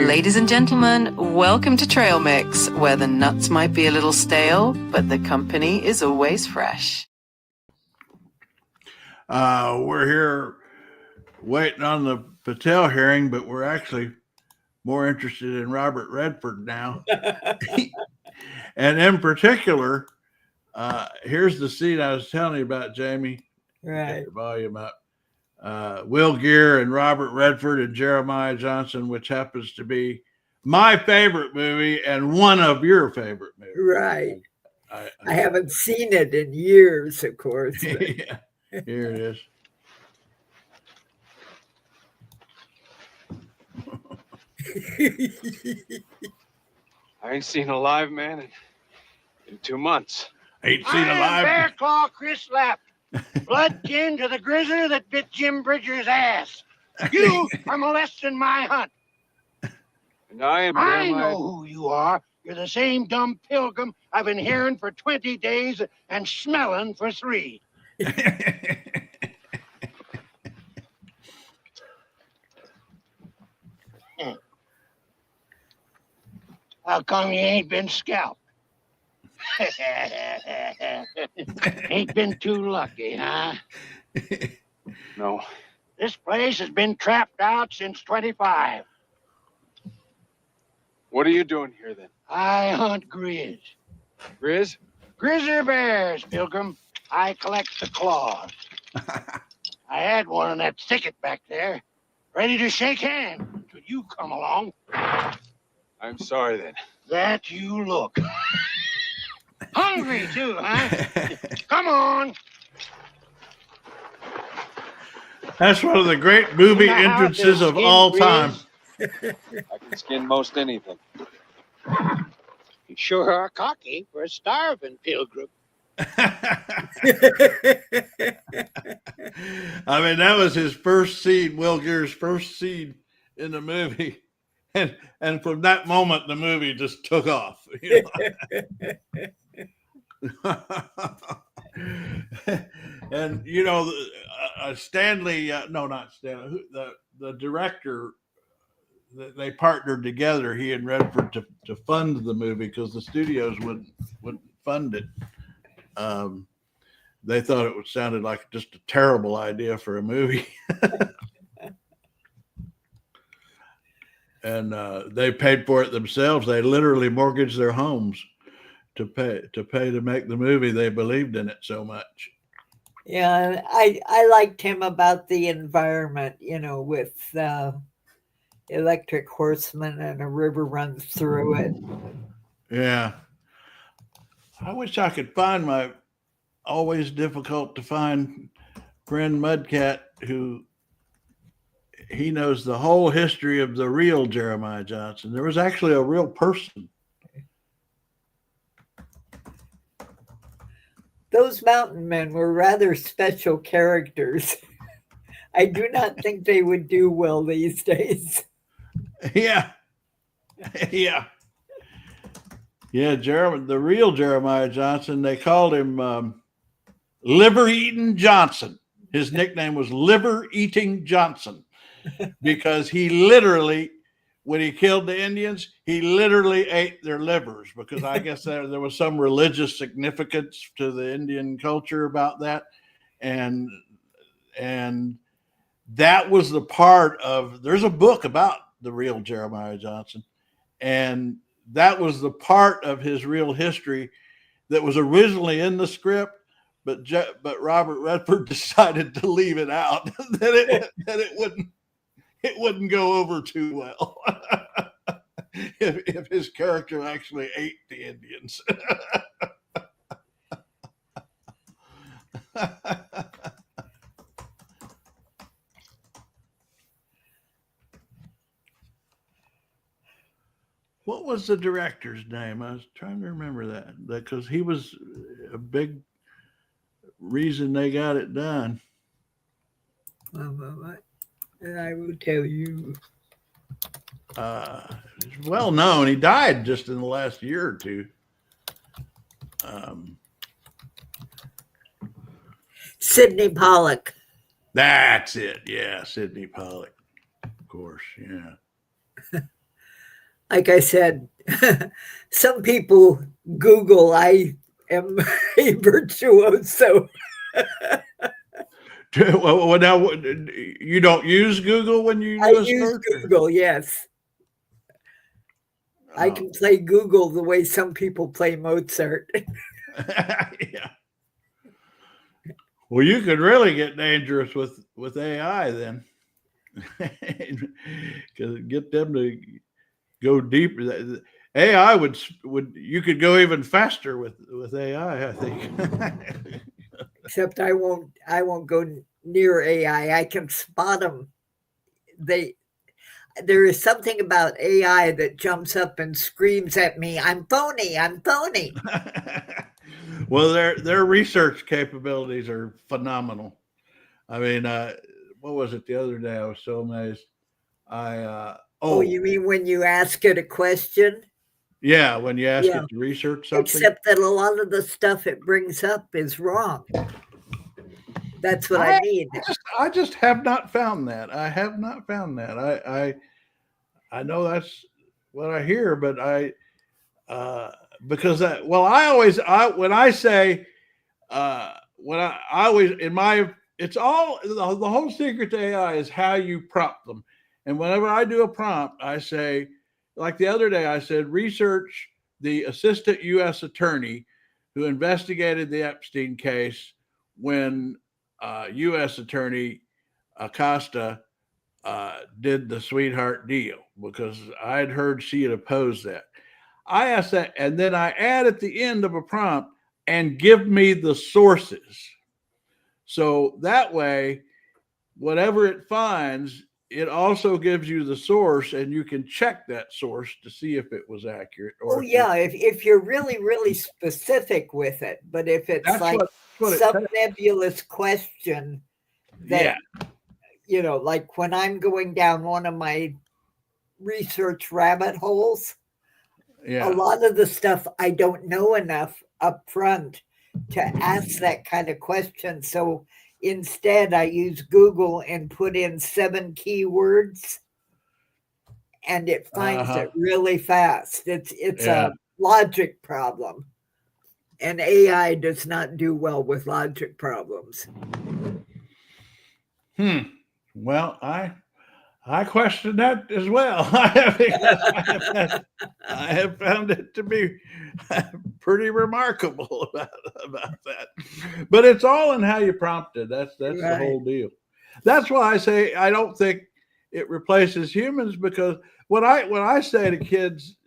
Ladies and gentlemen, welcome to Trail Mix, where the nuts might be a little stale, but the company is always fresh. We're here waiting on the Patel hearing, but we're actually more interested in Robert Redford now. And in particular, here's the scene I was telling you about, Jamie. Right. Get the volume up. Will Geer and Robert Redford and Jeremiah Johnson, which happens to be my favorite movie and one of your favorite movies. Right. I haven't seen it in years, of course. Yeah, here it is. I ain't seen a live man in 2 months. Ain't seen a live. Bear Claw Chris Lapp, blood kin to the grizzly that bit Jim Bridger's ass. You are molesting my hunt. And I know who you are. You're the same dumb pilgrim I've been hearing for 20 days and smelling for 3. How come you ain't been scalped? Ain't been too lucky, huh? No. This place has been trapped out since 25. What are you doing here then? I hunt grizz. Grizz? Grizzly bears, Pilgrim. I collect the claws. I had one in that thicket back there, ready to shake hands until you come along. I'm sorry then. That you look. Hungry too, huh? Come on. That's one of the great movie You know how entrances to of skin all grizz? time. I can skin most anything. You sure are cocky for a starving pilgrim. I mean, that was his first scene, Will Geer's first scene in the movie. And from that moment, the movie just took off. You know? And, you know, Stanley, no, not Stanley, the director, they partnered together, he and Redford, to fund the movie because the studios wouldn't fund it. They thought it sounded like just a terrible idea for a movie. And they paid for it themselves. They literally mortgaged their homes to pay to make the movie. They believed in it so much. Yeah, I liked him about the environment, you know, with electric horsemen and a river runs through it. Yeah. I wish I could find my always difficult to find friend Mudcat, who he knows the whole history of the real Jeremiah Johnson. There was actually a real person. Those mountain men were rather special characters. I do not think they would do well these days. Yeah. Yeah. Yeah, the real Jeremiah Johnson, they called him Liver Eating Johnson. His nickname was Liver Eating Johnson because he literally, when he killed the Indians, he literally ate their livers because I guess there was some religious significance to the Indian culture about that. And that was the part of, there's a book about the real Jeremiah Johnson. And that was the part of his real history that was originally in the script, but Robert Redford decided to leave it out, that it wouldn't go over too well if his character actually ate the Indians. What was the director's name? I was trying to remember that because he was a big reason they got it done. And I will tell you. He's well known. He died just in the last year or two. Sidney Pollack. That's it. Yeah, Sidney Pollack. Of course, yeah. like I said, some people Google. I am a virtuoso. Well, now you don't use Google when you I do a use search? Google, yes. I Oh. can play Google the way some people play Mozart. Yeah. Well, you could really get dangerous with AI then, because get them to go deeper. AI would you could go even faster with AI, I think. Except I won't go near AI. I can spot them. There is something about AI that jumps up and screams at me, "I'm phony, I'm phony." Well, their research capabilities are phenomenal. I mean, what was it the other day? I was so amazed. Oh, you mean when you ask it a question? Yeah, when you ask Yeah. it to research something. Except that a lot of the stuff it brings up is wrong. That's what I mean. I just have not found that. I have not found that. I know that's what I hear, but because when I say when I always in my it's all the whole secret to AI is how you prompt them. And whenever I do a prompt, I say, like the other day, I said, research the assistant U.S. attorney who investigated the Epstein case when U.S. attorney Acosta did the sweetheart deal, because I'd heard she had opposed that. I asked that, and then I add at the end of a prompt, and give me the sources. So that way, whatever it finds, it also gives you the source, and you can check that source to see if it was accurate. Oh yeah, if you're really, really specific with it. But if it's like some nebulous question that, like when I'm going down one of my research rabbit holes, a lot of the stuff I don't know enough up front to ask that kind of question. So instead, I use Google and put in 7 keywords, and it finds it really fast. It's a logic problem, and AI does not do well with logic problems. Well, I question that as well. I have found it to be pretty remarkable about that. But it's all in how you prompt it. That's the whole deal. That's why I say I don't think it replaces humans, because when I say to kids,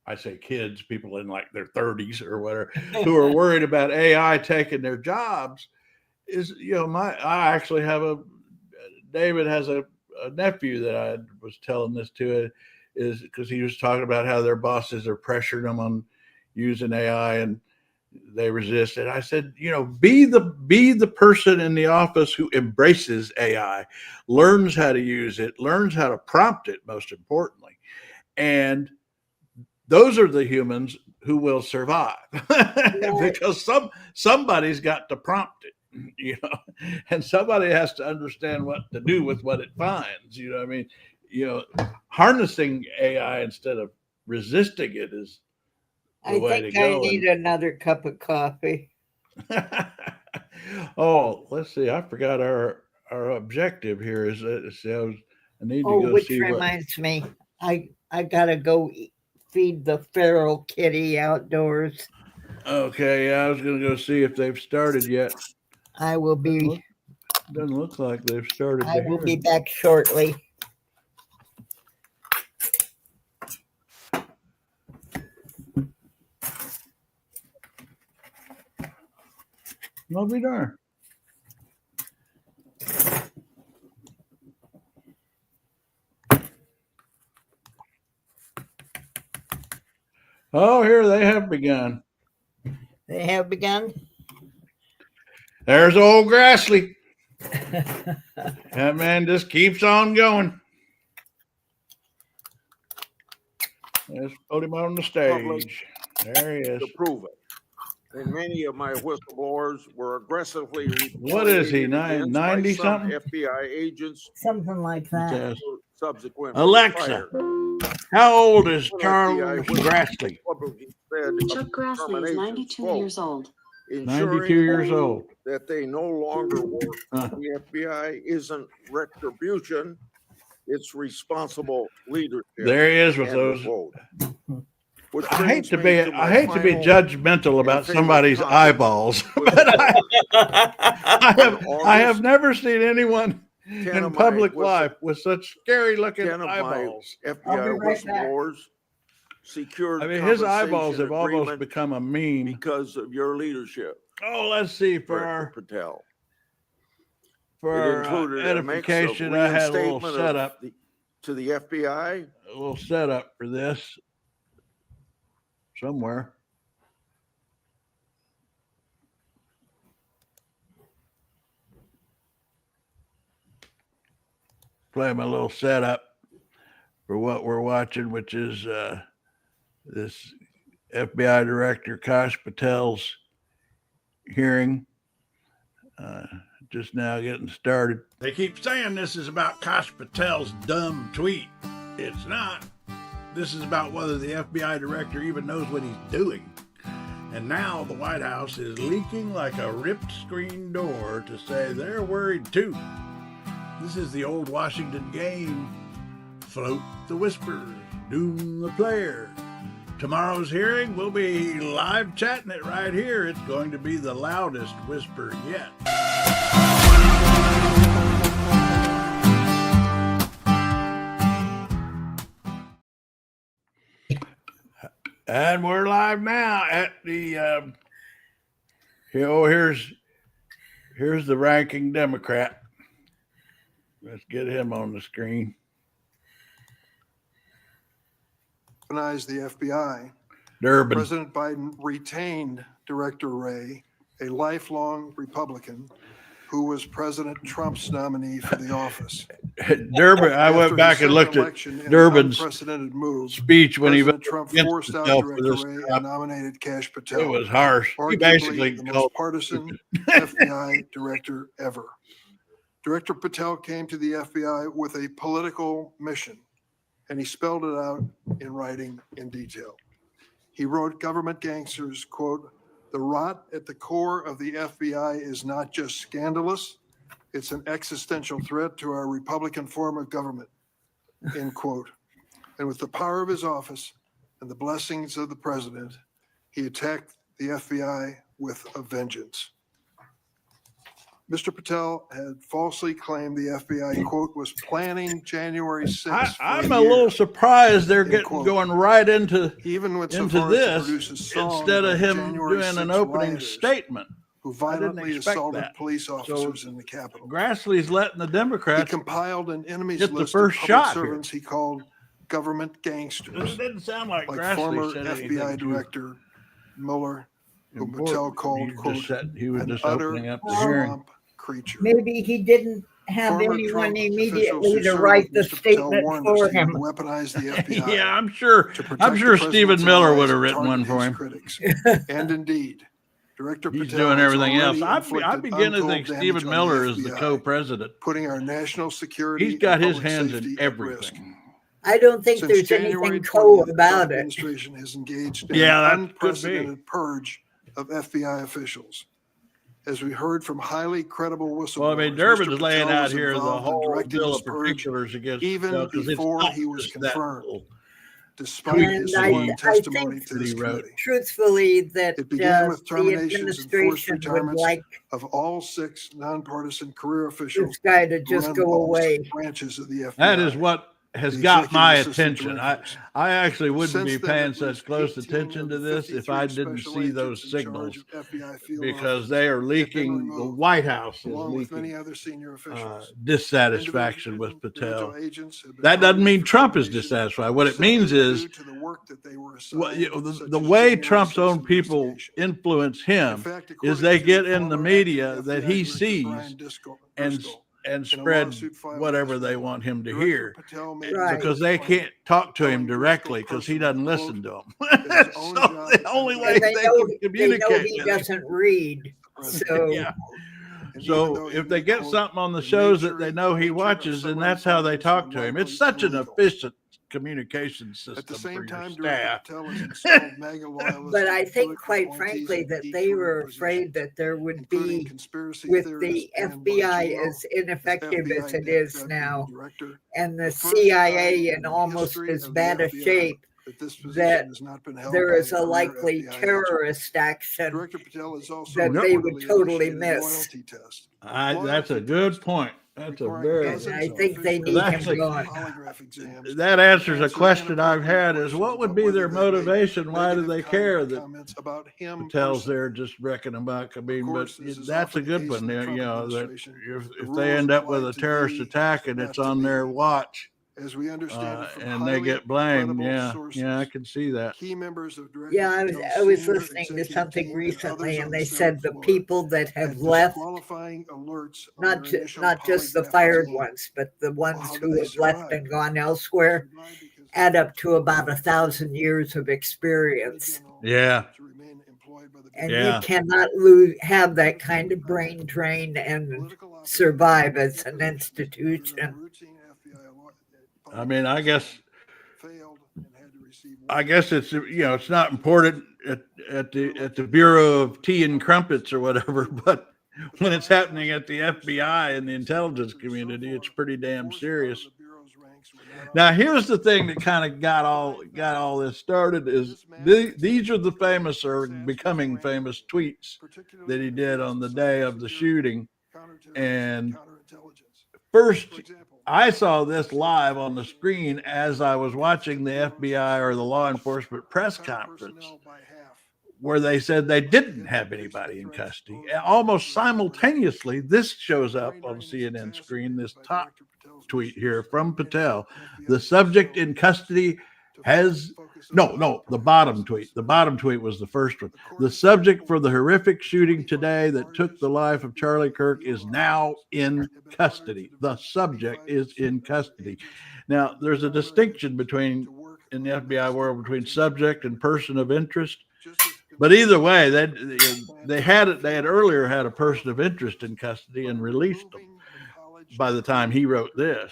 I say kids, people in like their 30s or whatever, who are worried about AI taking their jobs, is I actually have David has a nephew that I was telling this to, is because he was talking about how their bosses are pressuring them on using AI and they resist it. I said, be the person in the office who embraces AI, learns how to use it, learns how to prompt it, most importantly. And those are the humans who will survive because somebody's got to prompt it. And somebody has to understand what to do with what it finds. I mean, harnessing AI instead of resisting it is the way to go. I need another cup of coffee. Oh, let's see. I forgot our objective here is I need to go which see. Reminds me, I gotta go feed the feral kitty outdoors. Okay, I was gonna go see if they've started yet. I will be. Doesn't look like they've started. I will be back shortly. I'll be darned. Oh, here they have begun. They have begun? There's old Grassley. That man just keeps on going. Let's put him on the stage. There he is. To prove it. And many of my whistleblowers were aggressively. What is he, 90 something? FBI agents. Something like that. subsequently Alexa, fired. how old is One Charles FBI witness Grassley? publicly said Chuck of Grassley is terminations, 92 quote, years old. 92 years old. that they no longer work for the FBI isn't retribution, it's responsible leadership. There he is with End those. quote. Which I hate brings to me be my final judgmental about favorite somebody's topic. eyeballs, but I have never seen anyone 10 in of my public whistle- life with such scary looking 10 of my eyeballs. I'll be FBI right back. whistleblowers secured I mean, his compensation eyeballs have almost agreement become a meme. because of your leadership, Oh, let's see for Director our Patel. for It our included a mix of edification. I had a little reinstatement setup, to the FBI, a little setup for this somewhere. Play my little setup for what we're watching, which is this FBI Director Kash Patel's hearing. Just now getting started. They keep saying this is about Kash Patel's dumb tweet. It's not. This is about whether the FBI director even knows what he's doing. And now the White House is leaking like a ripped screen door to say they're worried too. This is the old Washington game. Float the whispers, doom the player. Tomorrow's hearing, we'll be live chatting it right here. It's going to be the loudest whisper yet. And we're live now at the here's the ranking Democrat. Let's get him on the screen. Weaponized the FBI. Durbin. President Biden retained Director Wray, a lifelong Republican who was President Trump's nominee for the office. Durbin, I went back and looked at Durbin's unprecedented move. Speech when President he Trump against forced out himself for Director this Wray job. and nominated Kash Patel. It was harsh. He Arguably basically the most called partisan FBI director ever. Director Patel came to the FBI with a political mission, and he spelled it out in writing in detail. He wrote, "Government gangsters, quote, the rot at the core of the FBI is not just scandalous, it's an existential threat to our Republican form of government," end quote. And with the power of his office and the blessings of the president, he attacked the FBI with a vengeance. Mr. Patel had falsely claimed the FBI, quote, was planning January 6th. I'm a little surprised they're going right into even with this instead of him doing an opening statement. Who violently assaulted police officers in the Capitol. Grassley's letting the Democrats He compiled an enemy's get the list first of public shot servants he called government gangsters. It didn't sound like Like Grassley former said FBI anything too Director Mueller, who important. Patel called, quote, He was an just utter opening up the hearing. swamp creature. Maybe he didn't have Former anyone Trump immediately officials who to served write the with Mr. Patel statement warned for us he would him. weaponize the FBI. Yeah, I'm sure to protect the Stephen president's Miller allies would have and written one target for his him. critics. And indeed, Director He's Patel doing has everything else. already I inflicted begin to untold think damage Stephen on Miller the is the FBI, co-president. putting our national security He's got and his public hands safety in at risk. everything. I don't think Since there's January anything cool 20th, the about Trump it. administration has engaged in Yeah, an that could be. unprecedented purge of FBI officials. As we heard from highly credible whistleblowers, Well, I mean, Mr. Durbin's Patel laying was out here the involved in whole directing bill this of purge particulars against even 'cause it's before not he was just that confirmed, little despite tweet his And sworn I testimony think to that this he wrote. committee. Truthfully, that It began with the terminations and forced administration would retirements like of all 6 nonpartisan career officials this guy to who just run go all away. 6 branches of the FBI. That is what has The got my executive assistant attention. directors. I actually wouldn't Since be then, paying at such least close 18 attention of to the this if I 53 didn't special see agents those in charge signals, of FBI field because offices they are have been leaking. The removed, White House is along with many leaking other senior officials. dissatisfaction with Individual Patel. agents have been That doesn't targeted mean for Trump is termination dissatisfied. What it simply means is, due to the work that they were well, assigned, the such the as way January Trump's 6th own people investigation. influence In him fact, is according they to get in the former media acting that FBI he Director sees Brian Driscoll, and in a spread lawsuit filed whatever last they week, want him to Director hear Patel made Right. because they can't talk to him directly because he doesn't listen to them. his own So job the only way And they they know can communicate he with him. doesn't read. So Yeah. And even So though he if was, they get quote, something on the "the shows nature- that they know the he nature of watches, then summary that's how they findings talk were to him. likely It's such an illegal." efficient communication system At the for same your time, Director staff. Patel has installed MAGA loyalists. But I and think, political quite appointees frankly, in that key they career were afraid positions, that there would including be, conspiracy with theorist the Dan FBI Bongino as ineffective as FBI it Deputy is now, Director, and the the first time CIA in the almost history as of the bad a FBI shape, that this position that has not been held there by is a career likely FBI agent. terrorist action Director Patel has also that they would reportedly totally initiated miss. loyalty test. That's a Loyalty good test point. That's a requiring very And dozens good I of point. think they official need him Actually, gone. polygraph exams that to answers a answer question I've inappropriate had: is what questions would about be whether their they made motivation? Why do negative they care that comments about him Patel's personally. there just wrecking them up? I mean, but course, as is that's a often the good case one. in the There, Trump you know, that administration, the if they rules end up with apply a to terrorist thee, attack and not it's to on their me. watch, As we understand it from and they highly get blamed, credible yeah, sources, I can see that. key members of Director Yeah, Patel's I was senior listening to executive something team and others recently, on and the they Senate said the floor people that have had left, disqualifying alerts on not their initial not just the polygraph fired exam. ones, but the Well, ones how did who they have left survive? and gone elsewhere, Survived because add they up to about 1,000 years of experience. Yeah, to remain employed by the And yeah. you cannot lose, have that kind of brain drain and survive as an institution. I mean, I guess failed and had to receive it's, you know, it's not important at the Bureau of Tea and Crumpets or whatever, but when it's happening at the FBI and the intelligence community, it's pretty damn serious. Now, here's the thing that kind of got all this started: is these are the famous or becoming famous tweets that he did on the day of the shooting. And first, I saw this live on the screen as I was watching the FBI or the law enforcement press conference, where they said they didn't have anybody in custody. Almost simultaneously, this shows up on CNN screen, this top tweet here from Patel. The subject in custody has the bottom tweet. The bottom tweet was the first one. The subject for the horrific shooting today that took the life of Charlie Kirk is now in custody. The subject is in custody. Now, there's a distinction between, in the FBI world, between subject and person of interest. But either way, they had earlier had a person of interest in custody and released them by the time he wrote this.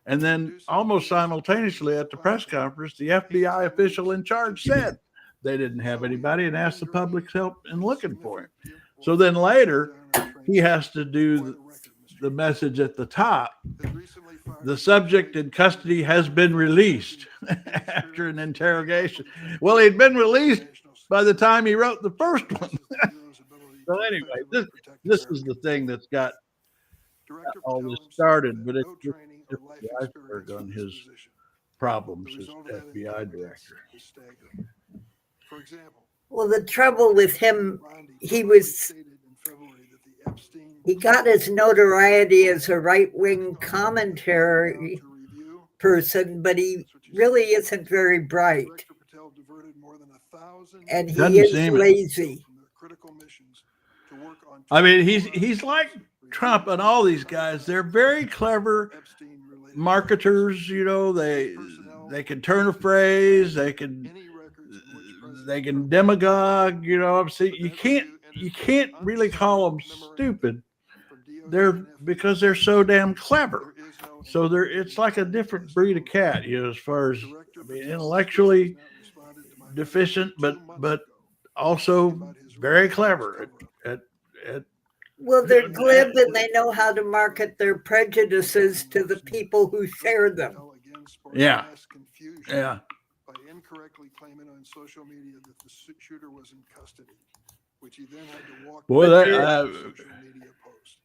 And then almost simultaneously at the press conference, the FBI official in charge said they didn't have anybody and asked the public's help in looking for him. So then later, he has to do the message at the top. The subject in custody has been released after an interrogation. Well, he'd been released by the time he wrote the first one. So anyway, this is the thing that's got all this started, but it's just the iceberg on his problems as FBI director. Well, the trouble with him, he got his notoriety as a right-wing commentary person, but he really isn't very bright. And he is lazy. I mean, he's like Trump and all these guys. They're very clever marketers. You know, they can turn a phrase. They can demagogue. You know, see, you can't really call them stupid. Because they're so damn clever. So it's like a different breed of cat, you know, as far as, I mean, intellectually deficient, but also very clever at well, they're glib and they know how to market their prejudices to the people who share them. Yeah. Yeah. By incorrectly claiming on social media that the shooter was in custody, which he then had to walk social media post.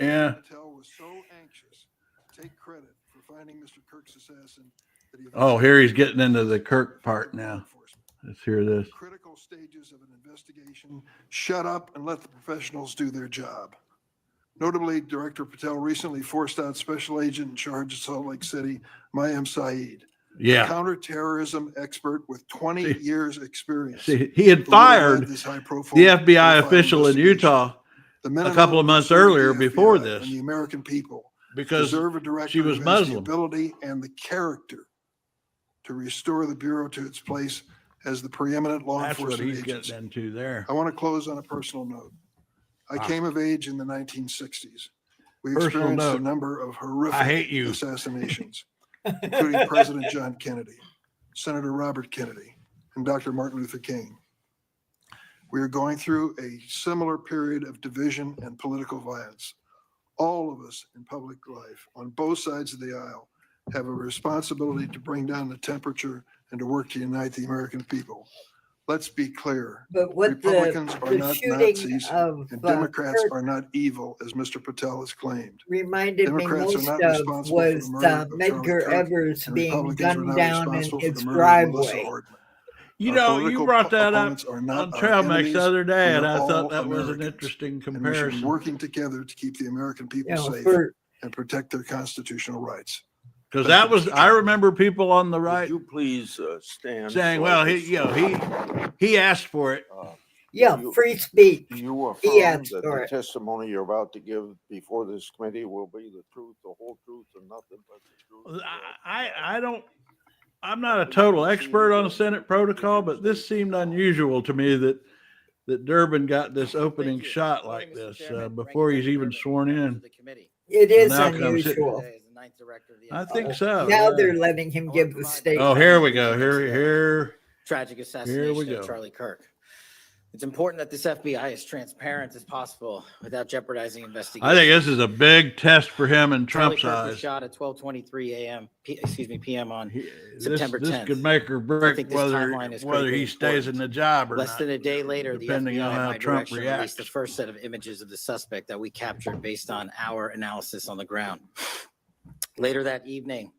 Yeah. Patel was so anxious to take credit for finding Mr. Kirk's assassin that he here he's getting into the Kirk part now. Let's hear this. Critical stages of an investigation. Shut up and let the professionals do their job. Notably, Director Patel recently forced out Special Agent in charge of Salt Lake City, Mayim Saeed, a counterterrorism expert with 20 years experience. He had fired the FBI official in Utah a couple of months earlier before this. And the American people because deserve a director she was who has the Muslim. ability and the character to restore the Bureau to its place as the preeminent law That's what enforcement he's agency. getting into there. I want to close on a personal note. I came of age in the 1960s. We Personal experienced a note. number of I horrific hate you. assassinations, including President John Kennedy, Senator Robert Kennedy, and Dr. Martin Luther King. We are going through a similar period of division and political violence. All of us in public life, on both sides of the aisle, have a responsibility to bring down the temperature and to work to unite the American people. Let's be clear. But what Republicans are the not shooting Nazis, of and Democrats Kirk are not evil, as Mr. Patel has claimed. reminded Democrats are me not most of responsible for was the murder of Medgar Charlie Kirk, Evers and being Republicans are gunned not down in responsible for his the murder of Melissa driveway. Hortman. You Our know, you political brought that up opponents are not on our Trail Mix enemies. the other day, We and are I thought all that was an Americans, interesting and we should be comparison. working together to keep the American people safe For and protect their constitutional rights. Because that was, I remember people on the Would right you please stand? saying, so well, I he, can he asked for it. yeah, You- free speech. Do you He affirm asked that for the it. testimony you're about to give before this committee will be the truth, the whole truth, and nothing but the truth? I don't, I'm not a total expert on Senate protocol, but this seemed unusual to me that Durbin got this opening shot like this before he's even sworn in. It is now comes it. unusual. I think so. Now yeah. they're letting him give the statement. Oh, here we go. Here. Tragic Here we assassination go. of Charlie Kirk. It's important that this FBI is transparent as possible without jeopardizing investigation. I think this is a big test for him and Charlie Trump's Kirk was eyes. shot at 12:23 a.m. PM on This September 10th. could make or I break think this whether timeline is whether he critically stays in important. the job or Less not. than a day later, the depending FBI on at how my Trump direction reacts. released the first set of images of the suspect that we captured based on our analysis on the ground. Later that evening,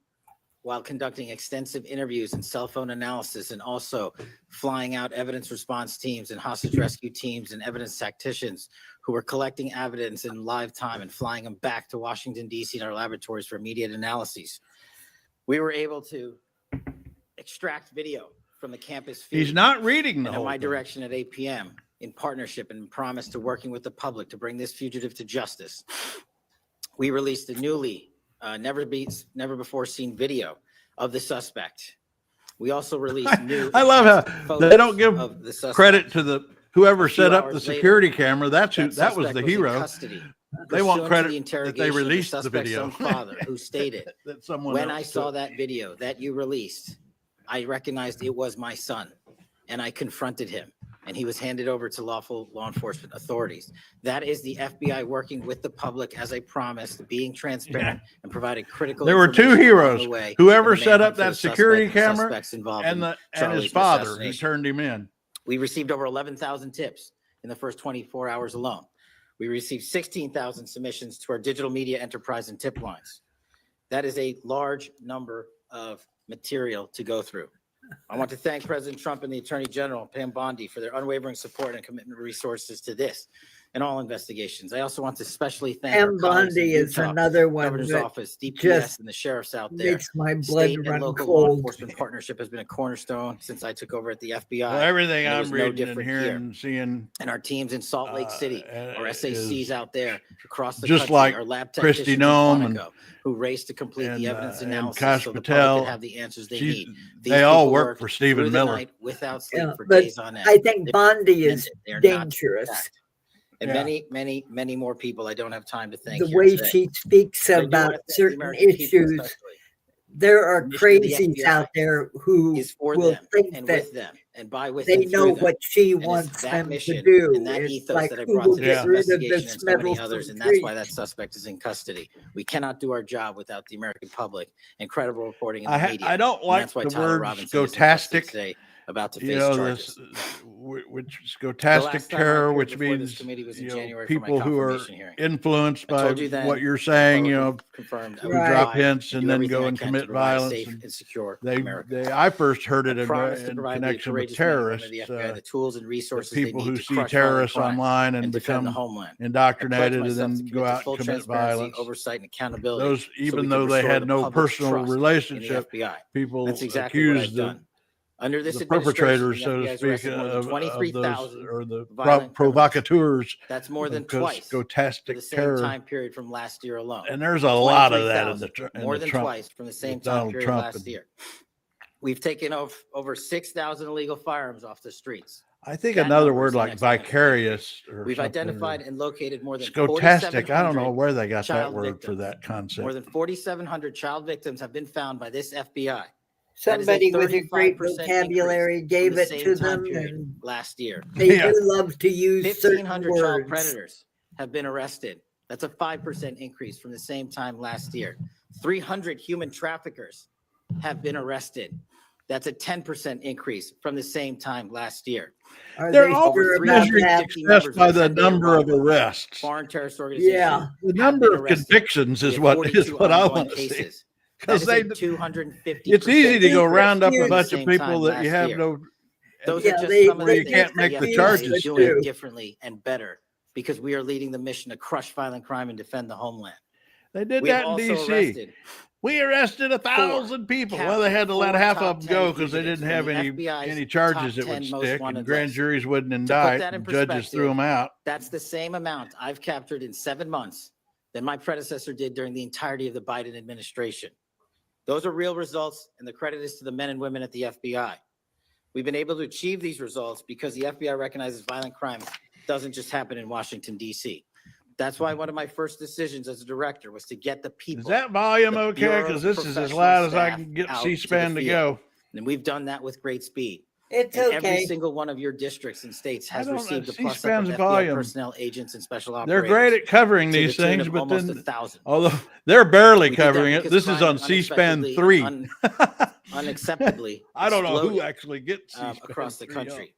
while conducting extensive interviews and cell phone analysis, and also flying out evidence response teams and hostage rescue teams and evidence tacticians who were collecting evidence in live time and flying them back to Washington, D.C. in our laboratories for immediate analyses, we were able to extract video from the campus feed. He's not reading the And in whole my thing. direction at 8 p.m. in partnership and promise to working with the public to bring this fugitive to justice, we released a newly never before seen video of the suspect. We also released new. I love how they don't give of the suspect. credit to the whoever A few set up hours the later, security camera. That's who. That That was suspect the in hero. custody. They want Pursuant to credit the that interrogation they of the released the suspect's video. own father, who stated, That someone when else I saw took. that video that you released, I recognized it was my son, and I confronted him, and he was handed over to lawful law enforcement authorities. That is the FBI working with the public, as I promised, being transparent and providing critical. There were two information along heroes. the way Whoever in the set manhunt up for the that security suspect and camera suspects involved and in his Charlie's father who assassination. turned him in. We received over 11,000 tips in the first 24 hours alone. We received 16,000 submissions to our digital media enterprise and tip lines. That is a large number of material to go through. I want to thank President Trump and the Attorney General, Pam Bondi, for their unwavering support and commitment of resources to this and all investigations. I also want to especially thank our Pam colleagues in Bondi is Utah, another one Governor's that Office, DPS, just and the sheriffs out there. makes my blood State and run local law cold. enforcement partnership has been a cornerstone since I took over at the FBI. Well, everything and it I'm was no reading and different hearing here. and seeing, And our teams in Salt Lake City, our SACs is out there across the just country, like our lab Christy technicians in Nome and- Quantico, who raced to complete and, the evidence and analysis Kash so the Patel. public could have the answers they She's- need. they all people work worked for Stephen through the Miller. night without sleep Yeah, for but days on end. I think They- Bondi is they are not dangerous. attacked. And Yeah. many more people I don't have time to thank The here way today. she speaks But I do about wanna thank the certain American people issues, especially. there are The mission of the crazies FBI out there who is for will them think and that with them and by with they and know through them. what she And it's wants that them to mission do. and that It's ethos like that I who brought will to get this rid of investigation this and so many metal others, from and that's why trees. that suspect is in custody. We cannot do our job without the American public and credible reporting in the media. I don't And like that's why the Tyler word Robinson is arrested "scotastic." today, about to You face know, charges. this which The scotastic last time I terror, appeared which before this means committee was in you know, January for my people who are confirmation hearing. influenced I by told you then, what you're saying. You know, confirmed I who would Right. drop provide hints and and do then everything go I and can to commit provide a violence. safe And and secure they, America. I first heard it I in, promise to in provide the connection with courageous men and women terrorists. of the FBI the tools and resources they People need who to see crush violent terrorists crime online and defend the become homeland. I pledge indoctrinated and myself to then commit go to out full and commit transparency, violence. oversight, and accountability. Those, so we even can though they restore had the no public's personal trust in the relationship, FBI. people That's exactly what I've accused the, done. Under this the administration, perpetrators, the so to FBI has speak, arrested more than of those 23,000 or the violent criminals. provocateurs That's more than of twice for scotastic the same terror. time period from last year alone. And there's a lot of that in 23,000, the more in the than Trump, twice from the same with time Donald period Trump last and- year. We've taken over 6,000 illegal firearms off the streets. I think That another number word is like unacceptable. vicarious or We've something, identified and located more than Schotastic. I don't know 4,700 where they got that child word victims. for that concept. More than 4,700 child victims have been found by this FBI. Somebody with a great 35% vocabulary increase gave from the it same to time them, period and last year. they Yeah. do love to use certain 1,500 child words. predators have been arrested. That's a 5% increase from the same time last year. 300 human traffickers have been arrested. That's a 10% increase from the same time last year. Are They're they all sure about measuring that? members success of by the Sunday number of Riot, arrests. Foreign terrorist organizations. Yeah. The have number been of arrested. convictions We is have what 42 I ongoing want to see. cases. That Because is they, a 250%. it's easy to go Secret round up a feud. bunch Same of people time that you last have year. no. Those Yeah, are just they- some of where the you things can't that make the the FBI charges is doing too. differently and better because we are leading the mission to crush violent crime and defend the homeland. They did We have that in also DC. arrested We arrested 1,000 people. Well, they had to let four half top of them 10 go because they fugitives didn't have from the any FBI's charges top that would 10 most stick, and wanted grand list. juries wouldn't To put indict, that in and judges threw them out. That's the same amount I've captured in 7 months than my predecessor did during the entirety of the Biden administration. Those are real results, and the credit is to the men and women at the FBI. We've been able to achieve these results because the FBI recognizes violent crime doesn't just happen in Washington, D.C. That's why one of my first decisions as a director was to get the people. Is that volume the okay? Bureau's Because this is as professional loud as I staff can get out to the C-SPAN to field. go. And we've done that with great speed. It's And every okay. single one of your districts and states has I don't know, received a plus up C-SPAN's of FBI volume. personnel, agents, and special They're operators. great at covering to the these tune things, of but almost then, 1,000. although they're barely We did that covering it, because this is crime on C-SPAN 3. Unacceptably I don't know who exploded, actually gets C-SPAN across the 3. country.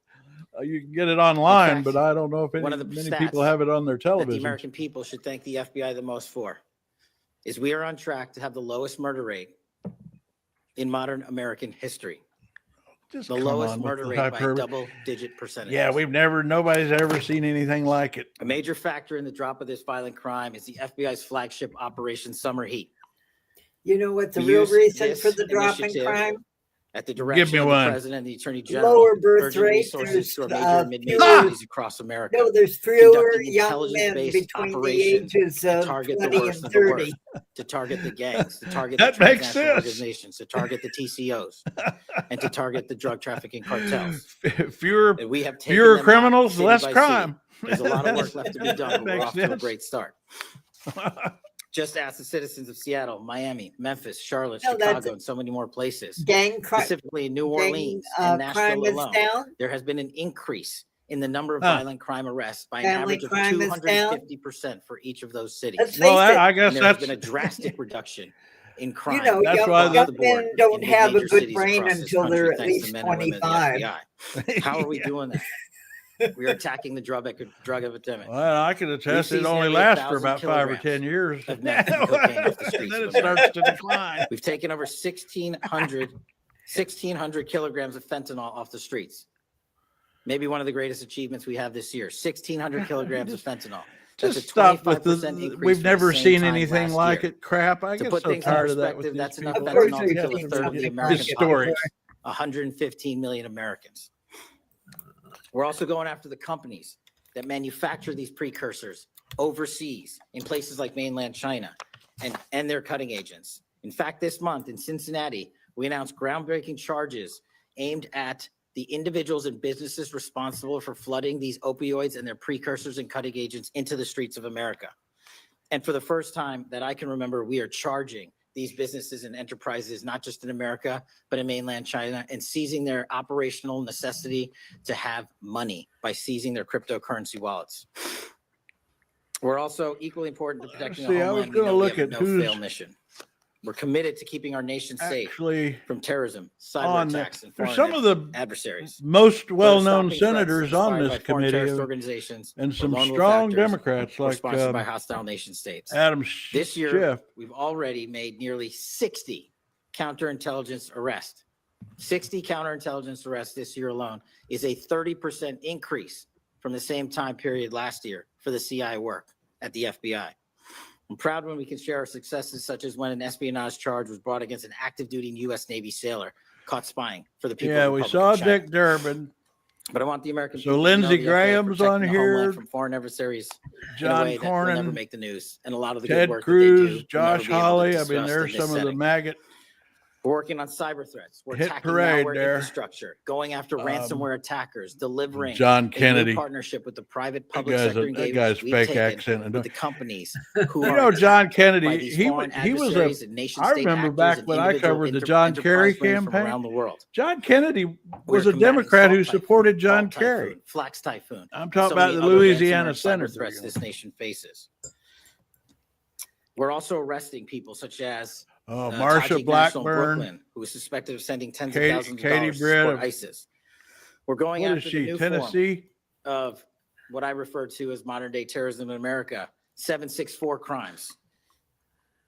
You can get it online, fact, but I don't know if one of the many stats people have it on their That the television. American people should thank the FBI the most for is we are on track to have the lowest murder rate in modern American history. Just The come lowest on with murder the rate by hyperbole. double-digit percentage. Yeah, nobody's ever seen anything like it. A major factor in the drop of this violent crime is the FBI's flagship Operation Summer Heat. You know what the We real use reason this for the drop in initiative crime? At the direction me of the one. President and the Attorney General, Lower birth urging rate. resources to our There's, major and mid-major fewer- cities across America. No, there's fewer Conducting young men intelligence-based between the operations ages to of target the 20 worst and of the 30. worst, to target the gangs, to target That the makes transnational sense. organizations, to target the TCOs, and to target the drug trafficking cartels. Fewer And we have taken fewer them out criminals, city less by crime. city. There's a lot of work left to be done, That but we're makes off to a sense. great start. Just ask the citizens of Seattle, Miami, Memphis, Charlotte, No, that's- Chicago, and so many more places. Gang crime, Specifically in New Orleans and crime Nashville is alone, down. there has been an increase in the number of Huh. violent crime arrests by an Family average of crime is down. 250% for each of those cities. Let's face Well, it. I guess And there has that's been a drastic reduction in crime. You know, That's young, why young the board men don't in have a mid-major good cities brain across this until country, they're at thanks to least men and women of the 25. FBI. How are we doing that? We are attacking the drug epidemic. well, I can attest We've it seized only nearly lasts for 1,000 about 5 or kilograms 10 years. of meth and cocaine off the streets Then of it starts to decline. We've taken over 1,600 kilograms of fentanyl off the streets. Maybe one of the greatest achievements we have this year, 1,600 kilograms of fentanyl. That's Just a stop with 25% the. increase We've from the never same seen time anything last like year. it. Crap! I To get put so things in tired of that with perspective, these that's enough people. Of course fentanyl we've to kill a seen third of the something. American Distort it. population, 115 million Americans. We're also going after the companies that manufacture these precursors overseas in places like mainland China and their cutting agents. In fact, this month in Cincinnati, we announced groundbreaking charges aimed at the individuals and businesses responsible for flooding these opioids and their precursors and cutting agents into the streets of America. And for the first time that I can remember, we are charging these businesses and enterprises, not just in America, but in mainland China, and seizing their operational necessity to have money by seizing their cryptocurrency wallets. We're also equally important to protecting See, the I was homeland. We gonna know we look have a at who's no-fail mission. We're committed to keeping our nation safe Actually, from terrorism, cyber on the, attacks, and for foreign some of the adversaries. most Whether well-known stopping threats senators on inspired this by foreign committee terrorist have- organizations and or some lone wolf strong actors Democrats or like sponsored by hostile nation states. Adam This year, Schiff. we've already made nearly 60 counterintelligence arrests. 60 counterintelligence arrests this year alone is a 30% increase from the same time period last year for the CI work at the FBI. I'm proud when we can share our successes, such as when an espionage charge was brought against an active duty U.S. Navy sailor caught spying for the people. Yeah, of the we Republic saw of China. Dick Durbin, But I want the American So people to know Lindsey the FBI is Graham's protecting on the here, homeland from foreign adversaries in a John way that will never Cornyn, make the news. And a lot of the Ted good work Cruz, that they do, we'll never Josh be able to Hawley. I mean, discuss in there's this some of the setting. maggot We're working on cyber threats. We're Hit attacking parade malware there. infrastructure, going after ransomware attackers, delivering John a Kennedy. new partnership with the private That public guy's, sector that engagements guy's we've fake taken accent. with the companies who You are know, John attacked by Kennedy, these he foreign was adversaries a, and nation I state remember actors back and when I individual covered the John Kerry enterprise brands from campaign. around the world. John Kennedy We're was a combating Democrat who Salt Typhoon, supported John Ball Kerry. Typhoon, Flax Typhoon. I'm and talking so about many the other Louisiana ransomware and cyber senator. threats this nation faces. We're also arresting people such as Marsha Tajik National in Blackburn, Brooklyn, who is suspected of sending tens of Katie thousands of dollars to Britt support of, ISIS. We're going what is after the she, new form Tennessee? of what I refer to as modern day terrorism in America, 764 crimes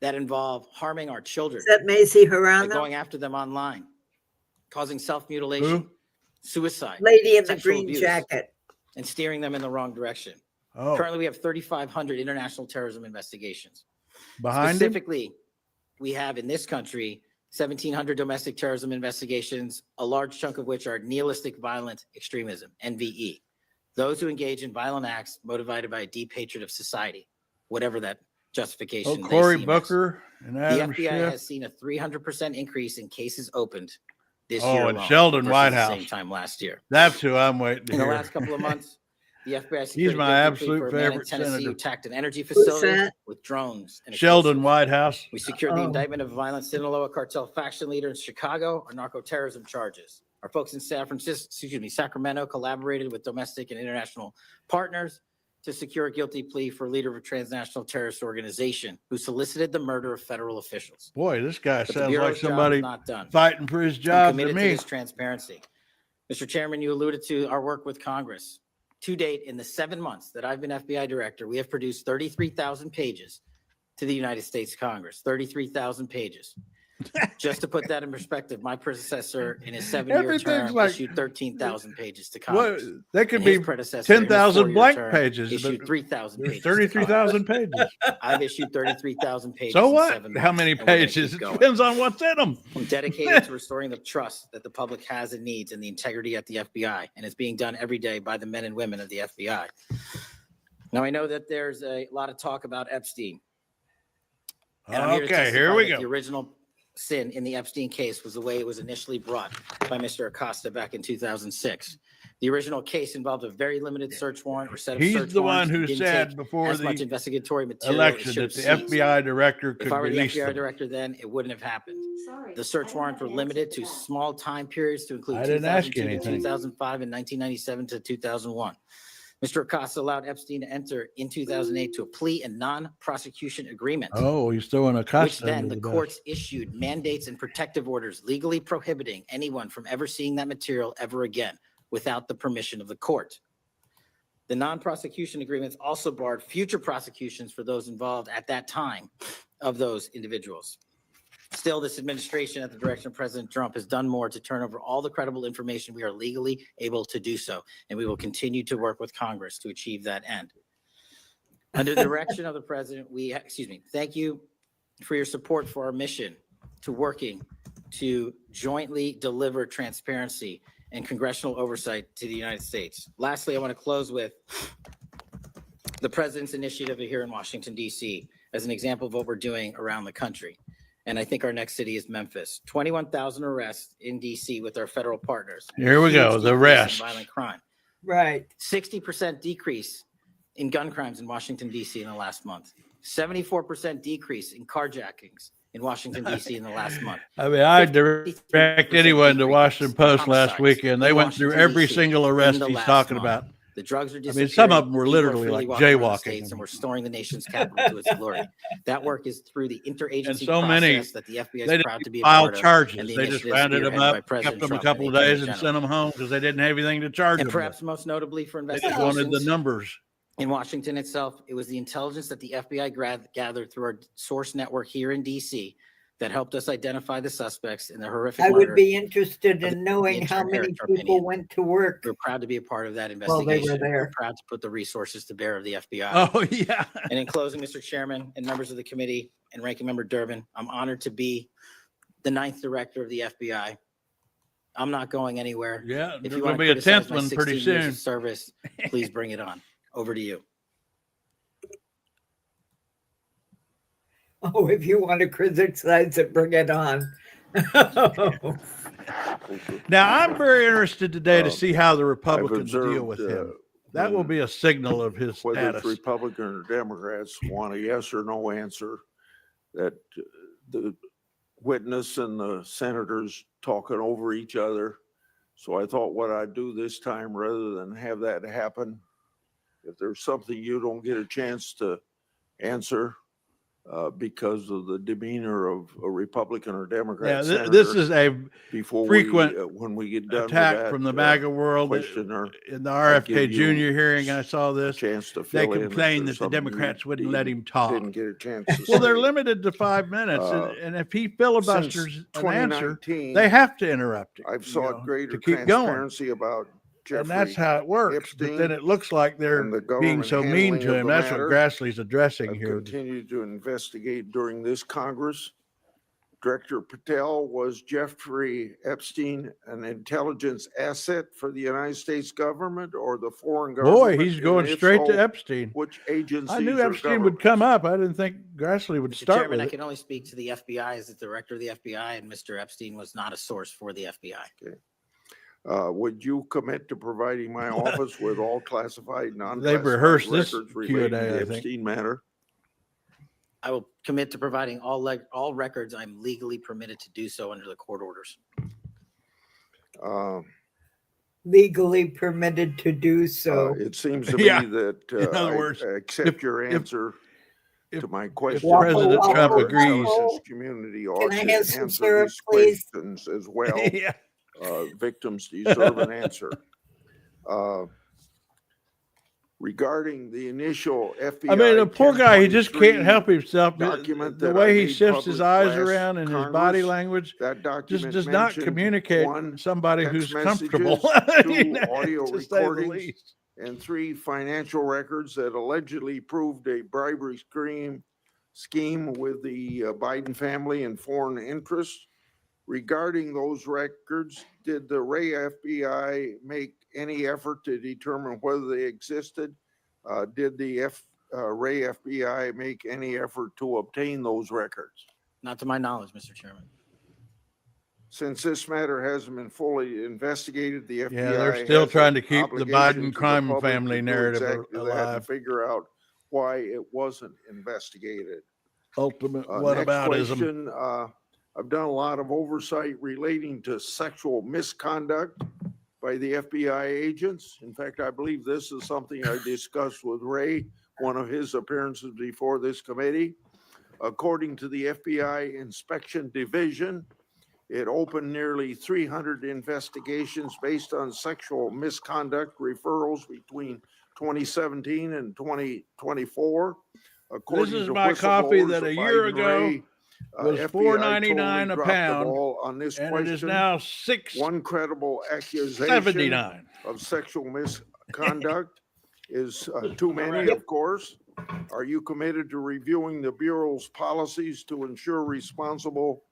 that involve harming our children, Is that Macy by Hirano? going after them online, causing self-mutilation, Who? suicide, Lady in the sexual green abuse, jacket. and steering them in the wrong direction. Oh, Currently, we have 3,500 international terrorism investigations. behind him? Specifically, we have in this country 1,700 domestic terrorism investigations, a large chunk of which are nihilistic violent extremism, NVE. Those who engage in violent acts motivated by a deep hatred of society, whatever that justification. Oh, they Cory seem as. Booker and The Adam FBI Schiff. has seen a 300% increase in cases opened this Oh, year and alone Sheldon versus Whitehouse. the same time last year. That's who I'm waiting to In the hear. last couple of months, the FBI He's secured a my guilty plea absolute for a man in favorite Tennessee senator. who attacked an energy Who's facility that? with drones and Sheldon explosives. Whitehouse. We secured the Oh. indictment of a violent Sinaloa cartel faction leader in Chicago on narco-terrorism charges. Our folks in Sacramento collaborated with domestic and international partners to secure a guilty plea for a leader of a transnational terrorist organization who solicited the murder of federal officials. Boy, this guy But the sounds like Bureau's job is somebody not done. fighting for his I'm job to committed to me. this transparency. Mr. Chairman, you alluded to our work with Congress. To date, in the 7 months that I've been FBI director, we have produced 33,000 pages to the United States Congress, 33,000 pages. Just to put that in perspective, my predecessor in his 7-year Everything's term like- issued 13,000 pages to What, Congress. they could And be his predecessor in his 10,000 4-year blank term pages, issued but 3,000 there's pages. to Congress. 33,000 pages. I've issued 33,000 pages. So in what? 7 How months, many and we're gonna pages? keep It going. depends on what's in them. I'm dedicated to restoring the trust that the public has and needs and the integrity at the FBI, and it's being done every day by the men and women of the FBI. Now, I know that there's a lot of talk about Epstein. And I'm here to Okay, here testify we that go. The original sin in the Epstein case was the way it was initially brought by Mr. Acosta back in 2006. The original case involved a very limited search warrant or set of He's search the one warrants who and didn't said take before as much the investigatory material it election should that the have seized. FBI director If could I were the release FBI them. director then, it wouldn't have happened. The search warrants were limited to small time periods to include I didn't ask you 2002 to anything. 2005 and 1997 to 2001. Mr. Acosta allowed Epstein to enter in 2008 to a plea and non-prosecution agreement, Oh, he's throwing a which costume. then the courts issued mandates and protective orders legally prohibiting anyone from ever seeing that material ever again without the permission of the court. The non-prosecution agreements also barred future prosecutions for those involved at that time of those individuals. Still, this administration, at the direction of President Trump, has done more to turn over all the credible information we are legally able to do so, and we will continue to work with Congress to achieve that end. Under the direction of the president, thank you for your support for our mission to working to jointly deliver transparency and congressional oversight to the United States. Lastly, I want to close with the president's initiative here in Washington, D.C. as an example of what we're doing around the country. And I think our next city is Memphis. 21,000 arrests in D.C. with our federal partners. Here we Huge go, the decrease in rest. Violent crime. Right. 60% decrease in gun crimes in Washington, D.C. in the last month. 74% decrease in carjackings in Washington, D.C. in the last month. I mean, I direct anyone to Washington Post last weekend. They went through every single arrest he's talking about. The drugs are I disappearing. mean, some of them were People are literally freely like walking around the jaywalking. states, and we're restoring the nation's capital to its glory. That work is through the interagency so many, process that the FBI They is proud to didn't be a file part of. charges. and the They just initiatives rounded them spearheaded by up, kept President them a Trump couple and of the days Attorney and sent them home because they didn't have anything to charge And them perhaps with. most notably for They just wanted the investigations numbers. in Washington itself, it was the intelligence that the FBI gathered through our source network here in DC that helped us identify the suspects in the horrific I murder. would be interested of in knowing how intern many Eric people Arpinian. went to work. We're proud to be a part of that Well, they were investigation. there. We're proud to put the resources to bear of the FBI. Oh, yeah. And in closing, Mr. Chairman and members of the committee and Ranking Member Durbin, I'm honored to be the 9th director of the FBI. I'm not going anywhere. Yeah, If there's you going want to to be a criticize 10th my one pretty 16 years soon. of service, please bring it on. Over to you. Oh, if you want to criticize it, bring it on. Now, I'm very interested today to see how the I've Republicans deal observed, with him. That will be a signal of his whether status. it's Republican or Democrats want a yes or no answer, that the witness and the senators talking over each other. So I thought what I'd do this time, rather than have that happen, if there's something you don't get a chance to answer because of the demeanor of a Republican or Democrat senator, this is a before frequent when we get done attack with that, from the MAGA world. questioner, In the I'll give RFK you Jr. hearing, I saw this. chance to They fill in if complained there's that the something you Democrats wouldn't let him talk. didn't get a chance to Well, they're say. limited to 5 minutes, and if he filibusters Since an answer, 2019, they have to interrupt him. I've you sought know, greater to keep going. transparency about Jeffrey And that's how it works. But then Epstein it looks like they're and the being government so mean handling to of him. the That's matter. what Grassley's addressing I've here. continued to investigate during this Congress. Director Patel, was Jeffrey Epstein an intelligence asset for the United States government or the foreign government? Boy, he's And going if straight so, to Epstein. Which agencies I knew or Epstein would come governments? up. I didn't think Grassley would Mr. start Chairman, with I it. can only speak to the FBI as the director of the FBI, and Mr. Epstein was not a source for the FBI. Would you commit to providing my office with all classified, non-classified They've rehearsed this records relating Q&A, to I the think. Epstein matter? I will commit to providing all records I'm legally permitted to do so under the court orders. Uh, Legally permitted to do so. It seems to me Yeah. that In other I words, accept your if- answer if- to my question. President The Trump broader agrees. intelligence community ought I to have some answer syrup, these please? questions as well. Yeah. Victims deserve an answer. Regarding the initial FBI. I mean, the poor guy, he just can't 1023 help himself. document The that way I he made shifts his public eyes last around and his body Congress, language that just document does not mentioned communicate one, somebody text who's comfortable. two audio to say the recordings, least. and 3 financial records that allegedly proved a bribery scheme with the Biden family and foreign interests. Regarding those records, did the Ray FBI make any effort to determine whether they existed? Did the Ray FBI make any effort to obtain those records? Not to my knowledge, Mr. Chairman. Since this matter hasn't been fully investigated, the FBI Yeah, they're still has trying an to keep the obligation Biden to the crime public family to do narrative exactly that and alive. figure out why it wasn't investigated. Ultimate Next whataboutism. question, I've done a lot of oversight relating to sexual misconduct by the FBI agents. In fact, I believe this is something I discussed with Ray, one of his appearances before this committee. According to the FBI Inspection Division, it opened nearly 300 investigations based on sexual misconduct referrals between 2017 and 2024. According This is to my coffee whistleblowers that a of year Biden ago Ray, was FBI $4.99 totally a dropped the pound, ball on this and it is question. now One credible accusation $6.79. of sexual misconduct is too many, of course. Are you committed to reviewing the Bureau's policies to ensure responsible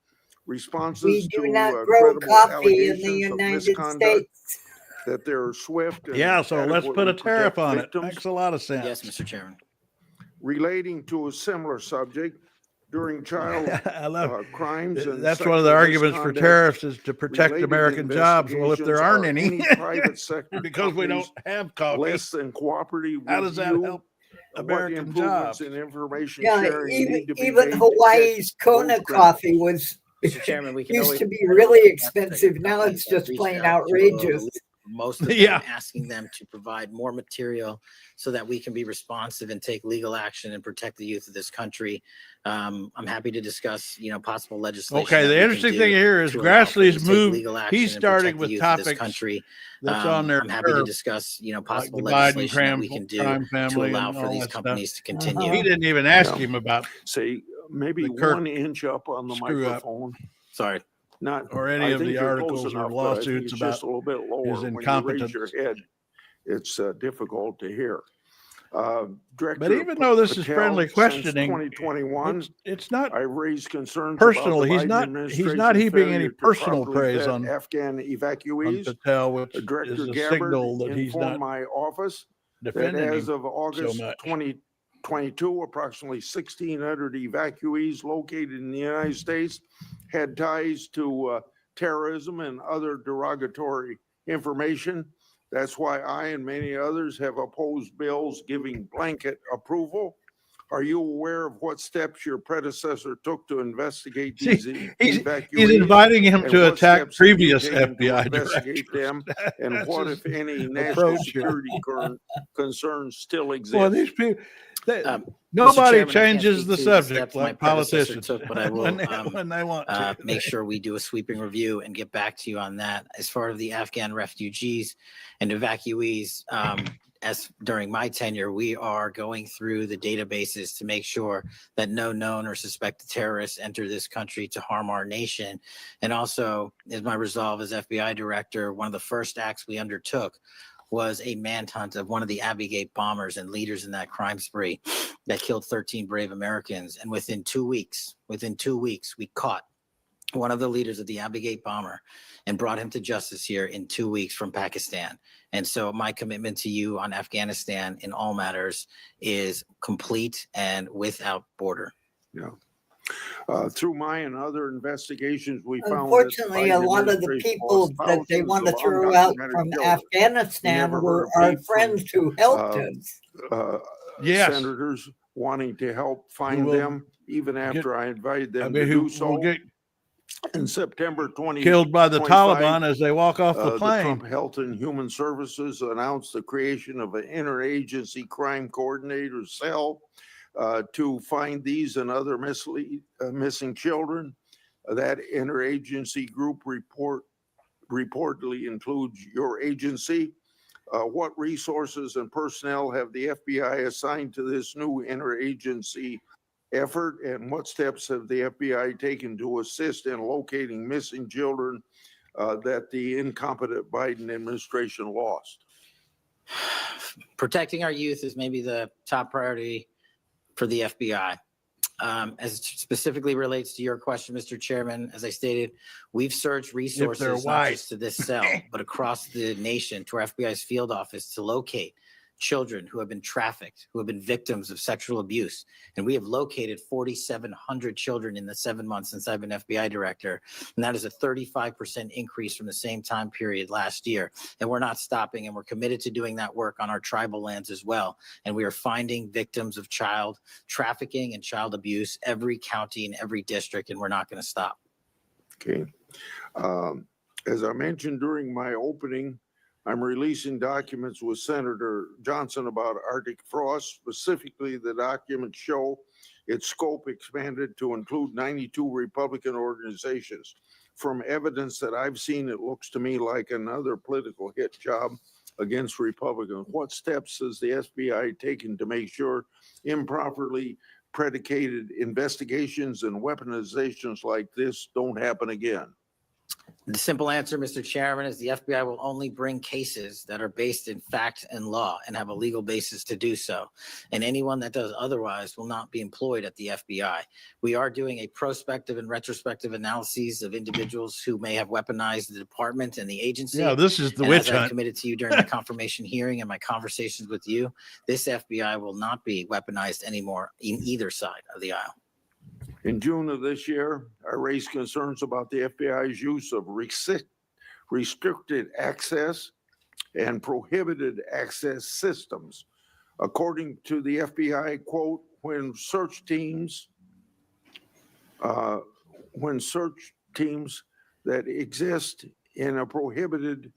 responses We to do not grow credible coffee in the allegations of United misconduct, States. that they're swift and Yeah, so let's put a adequately tariff protect on it. victims? Makes a lot of sense. Yes, Mr. Chairman. Relating to a similar subject, during child I love crimes and that's one of the sexual arguments for misconduct, tariffs is to protect related American jobs. Well, if there aren't investigations any, are private sector because we don't companies have coffee, less than cooperative how with does that you? help What American improvements jobs? in information Yeah, sharing need to be even made to Hawaii's catch Kona both grounds? coffee was Mr. Chairman, we can used always. to be really expensive. Now it's just Reached plain out to, outrageous. most of them, Yeah. asking them to provide more material so that we can be responsive and take legal action and protect the youth of this country. I'm happy to discuss, possible legislation. Okay, that the we can interesting do thing here is to allow for them Grassley's to take move. legal action He's and starting protect the with youth of this topics country. that's on their I'm happy to turf, discuss, like possible the Biden legislation that we can do crime to family allow and for all these that stuff. companies to continue. He didn't even ask Yeah. him about Say maybe The Kirk 1 inch up on the screw up. microphone. Sorry. Not or any I of think the you're close articles or enough, but I think lawsuits it's about just a little bit lower. his When you raise incompetence. your head, it's difficult to hear. Director But even though this is Patel, friendly since questioning, 2021, it's not I raised concerns personal. about the He's Biden not administration's heaping any failure to personal properly praise vet on Afghan evacuees. Patel, which Director is a Gabbard signal that he's informed not my office that defending as him of August much. 22, approximately 1,600 evacuees located in the United States had ties to terrorism and other derogatory information. That's why I and many others have opposed bills giving blanket approval. Are you aware of what steps your predecessor took to investigate these evacuees? He's inviting him and to what attack steps have you previous taken to FBI investigate directors. them? And That's what, his if any, national approach here. security concerns still exist? Well, these people, Mr. nobody Chairman, I can't changes speak the to subject steps my like predecessor politicians took, but I will when they want to. make sure we do a sweeping review and get back to you on that. As far as the Afghan refugees and evacuees, as during my tenure, we are going through the databases to make sure that no known or suspected terrorists enter this country to harm our nation. And also, as my resolve as FBI director, one of the first acts we undertook was a manhunt of one of the Abbey Gate bombers and leaders in that crime spree that killed 13 brave Americans. And within 2 weeks, we caught one of the leaders of the Abbey Gate bomber and brought him to justice here in 2 weeks from Pakistan. And so my commitment to you on Afghanistan in all matters is complete and without border. Yeah. Through my and other investigations, we found unfortunately, a lot of the people that they want to throw out from Afghanistan were our friends who helped us. Yes. Senators wanting to help find them, even after I invited them to who do so. will get in September 20, killed by the Taliban as they walk off the plane. The Trump Health and Human Services announced the creation of an interagency crime coordinator cell to find these and other missing children. That interagency group reportedly includes your agency. What resources and personnel have the FBI assigned to this new interagency effort, and what steps have the FBI taken to assist in locating missing children that the incompetent Biden administration lost? Protecting our youth is maybe the top priority for the FBI. As it specifically relates to your question, Mr. Chairman, as I stated, we've surged resources not just to this cell, but across the nation to our FBI's field office to locate children who have been trafficked, who have been victims of sexual abuse. And we have located 4,700 children in the 7 months since I've been FBI director. And that is a 35% increase from the same time period last year. And we're not stopping, and we're committed to doing that work on our tribal lands as well. And we are finding victims of child trafficking and child abuse every county and every district, and we're not going to stop. Okay. As I mentioned during my opening, I'm releasing documents with Senator Johnson about Arctic frost. Specifically, the documents show its scope expanded to include 92 Republican organizations. From evidence that I've seen, it looks to me like another political hit job against Republicans. What steps has the FBI taken to make sure improperly predicated investigations and weaponizations like this don't happen again? The simple answer, Mr. Chairman, is the FBI will only bring cases that are based in fact and law and have a legal basis to do so. And anyone that does otherwise will not be employed at the FBI. We are doing a prospective and retrospective analyses of individuals who may have weaponized the department and the agency. Yeah, this is the and witch as I hunt. committed to you during the confirmation hearing and my conversations with you, this FBI will not be weaponized anymore in either side of the aisle. In June of this year, I raised concerns about the FBI's use of restricted access and prohibited access systems. According to the FBI, quote, when search teams that exist in a prohibited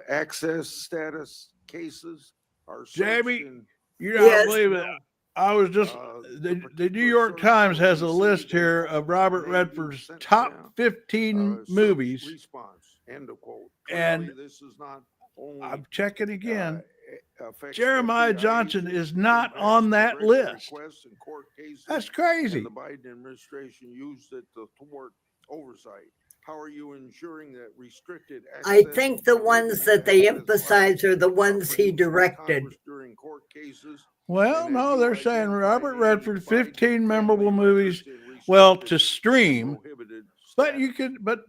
access status cases are Jamie, in, you don't Yes. believe it. I was just, the New York Times has a list here of Robert Redford's top 15 movies. Response, end of quote. And Clearly, this is not only, I'm checking again. affects Jeremiah FBI Johnson agents, is not it on impacts that direct list. requests and court cases, That's and crazy. the Biden administration used it to thwart oversight. How are you ensuring that restricted access? I think the ones that they emphasize are the ones he directed. During court cases. Well, And no, have you they're saying identified Robert any Redford, Biden 15 memorable family movies. members in Well, to restricted stream, prohibited but status? you could, but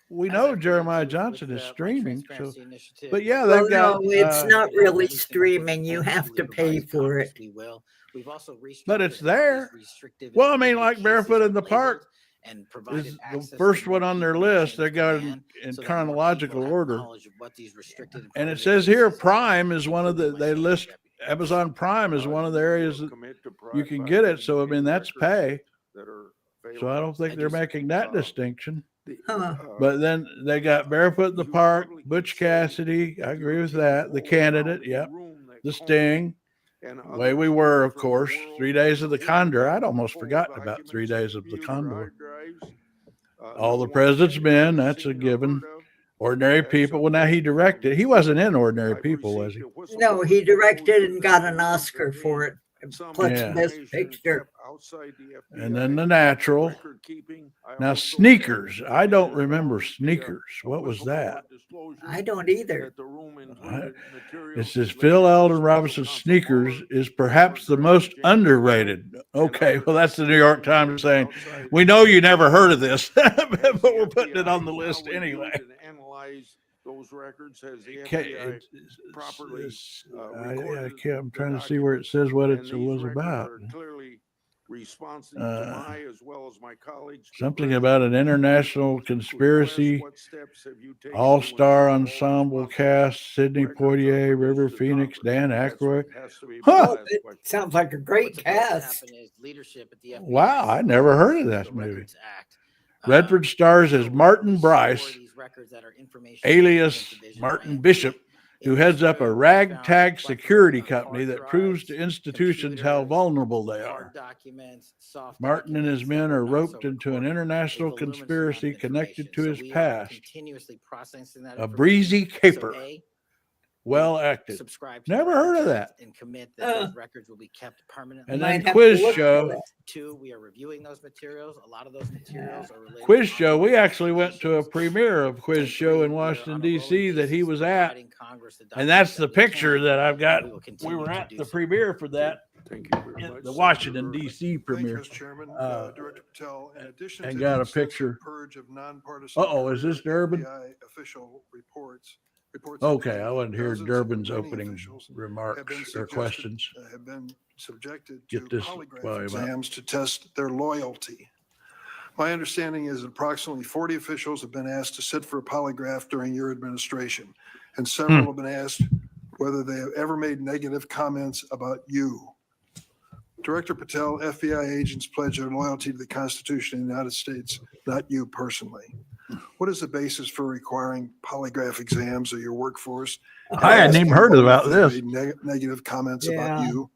we As know I committed Jeremiah to Johnson with is my streaming. So, transparency initiative, but yeah, Well, they've got, no, it's not really every single streaming. You have to proposal pay we devise for Congress, it. We will. We've also But it's restructured how there. these restrictive Well, I mean, interview like cases Barefoot are in the labeled Park and provided is the access to first more one on their people in the list. chain They of got command in so that more chronological people have order. knowledge of what these restricted and And it private says here, cases are, Prime is one of the, including they myself as list deputy. Amazon Prime is one of the areas that Commit to you can get it. So, I mean, providing that's any records pay. that are So I don't available. think I they're do, sir. making that Uh, distinction. Huh. But then they got Barefoot in the You Park, probably could Butch say Cassidy. if I your agree with team that. The found candidate, a yep. room that The Comey Sting. and Way other we people were, of from the course, world 3 days of the hidden Condor. I'd almost full forgotten about 3 documents, days of the computer Condor. hard drives, All no the one President's had Men, ever that's a seen or given. heard of. Ordinary At People. some Well, now he point during directed. this He wasn't in process, Ordinary I've People, was received he? a No, he whistleblower directed proposed and to got an disclose Oscar that for me it. some Plus Yeah. Best information Picture. kept outside the And then the FBI Natural. record keeping. I Now, also Sneakers. have I been don't remember informed via Sneakers. a What was that? whistleblower disclosure I don't either. that the room included It materials says related Phil to Eldon Special Robinson's Counsel Sneakers Mueller, is former perhaps the Director most James Comey, underrated. and Okay, other well, that's the New York Times saying, we know you never heard of this, but we're putting it on the list now reviewed anyway. and analyzed those records? Has the Okay, FBI properly I recorded can't, I'm the trying to see where it documents? says what it And these was records about. are clearly responsive Uh, to my as well as my colleagues' Something congressional about an international request. conspiracy, What steps have you taken to all-star ensure all ensemble responsible cast, Sidney records are Poitier, produced River to Phoenix, Congress? Dan That's Aykroyd. what has to be my Huh. Oh, last it question. sounds like a What's great supposed to cast. happen is leadership at the FBI Wow, I never heard of supervises that the movie. Records Act. Redford stars as So Martin restore Bryce, these records that are information alias management division, Martin IMD. Bishop, In who this heads up a room, we found ragtag plethora security of company hard that proves to drives, institutions how computers, vulnerable they hard are. documents, soft Martin and his documents that men were are not so roped into an recorded. A international voluminous amount of conspiracy connected information. to So his we are past. continuously processing that A information. breezy So caper, A, well acted. subscribe to the Never heard of Records that. Act and commit that those records will be kept permanently. And Might then have to quiz look show. for it. 2, we are reviewing those materials. A lot of those materials are related Quiz to show. We ongoing actually went to a investigations. premiere of Quiz And Show 3, in we are Washington, on a rolling D.C. that he basis was at. providing Congress the And that's documents the that we picture can, that I've and got. we will We continue were to at do the so. premiere for that, Thank you very much. the Washington, Senator. D.C. Thank you, premiere. Mr. Chairman. Director Patel, in addition And to got the a extensive picture. purge of nonpartisan Uh-oh, is this career Durbin? FBI official reports Okay, indicate I want to hear dozens of Durbin's remaining opening officials have been remarks or suggested, questions. have been subjected Get to this polygraph volume up. exams to test their loyalty. My understanding is approximately 40 officials have been asked to sit for a polygraph during your administration, and several have been asked whether they have ever made negative comments about you. Director Patel, FBI agents pledge their loyalty to the Constitution of the United States, not you personally. What is the basis for requiring polygraph exams of your workforce? I hadn't even heard about If this. they made negative comments about Yeah. you.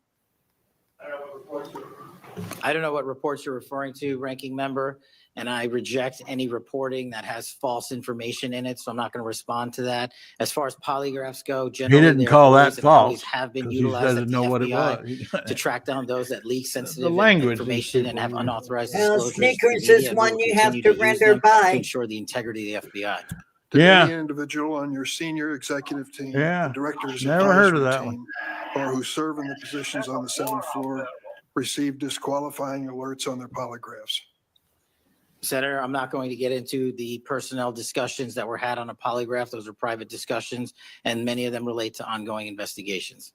I don't know what reports you're referring to, ranking member, and I reject any reporting that has false information in it, so I'm not going to respond to that. As far as polygraphs go, He generally, didn't they're call always that and always false have been because he utilized at doesn't the know what it FBI was. to track down those that leak sensitive language these information and people have use. unauthorized Well, disclosures to the Sneakers media. is We one will you have continue to use render them to by. ensure the integrity of the FBI. Did Yeah. any individual on your senior executive team, Yeah. the director's Never heard of advisory that team, or who serve in the positions on the 7th floor receive disqualifying alerts on their polygraphs? Senator, I'm not going to get into the personnel discussions that were had on a polygraph. Those are private discussions, and many of them relate to ongoing investigations.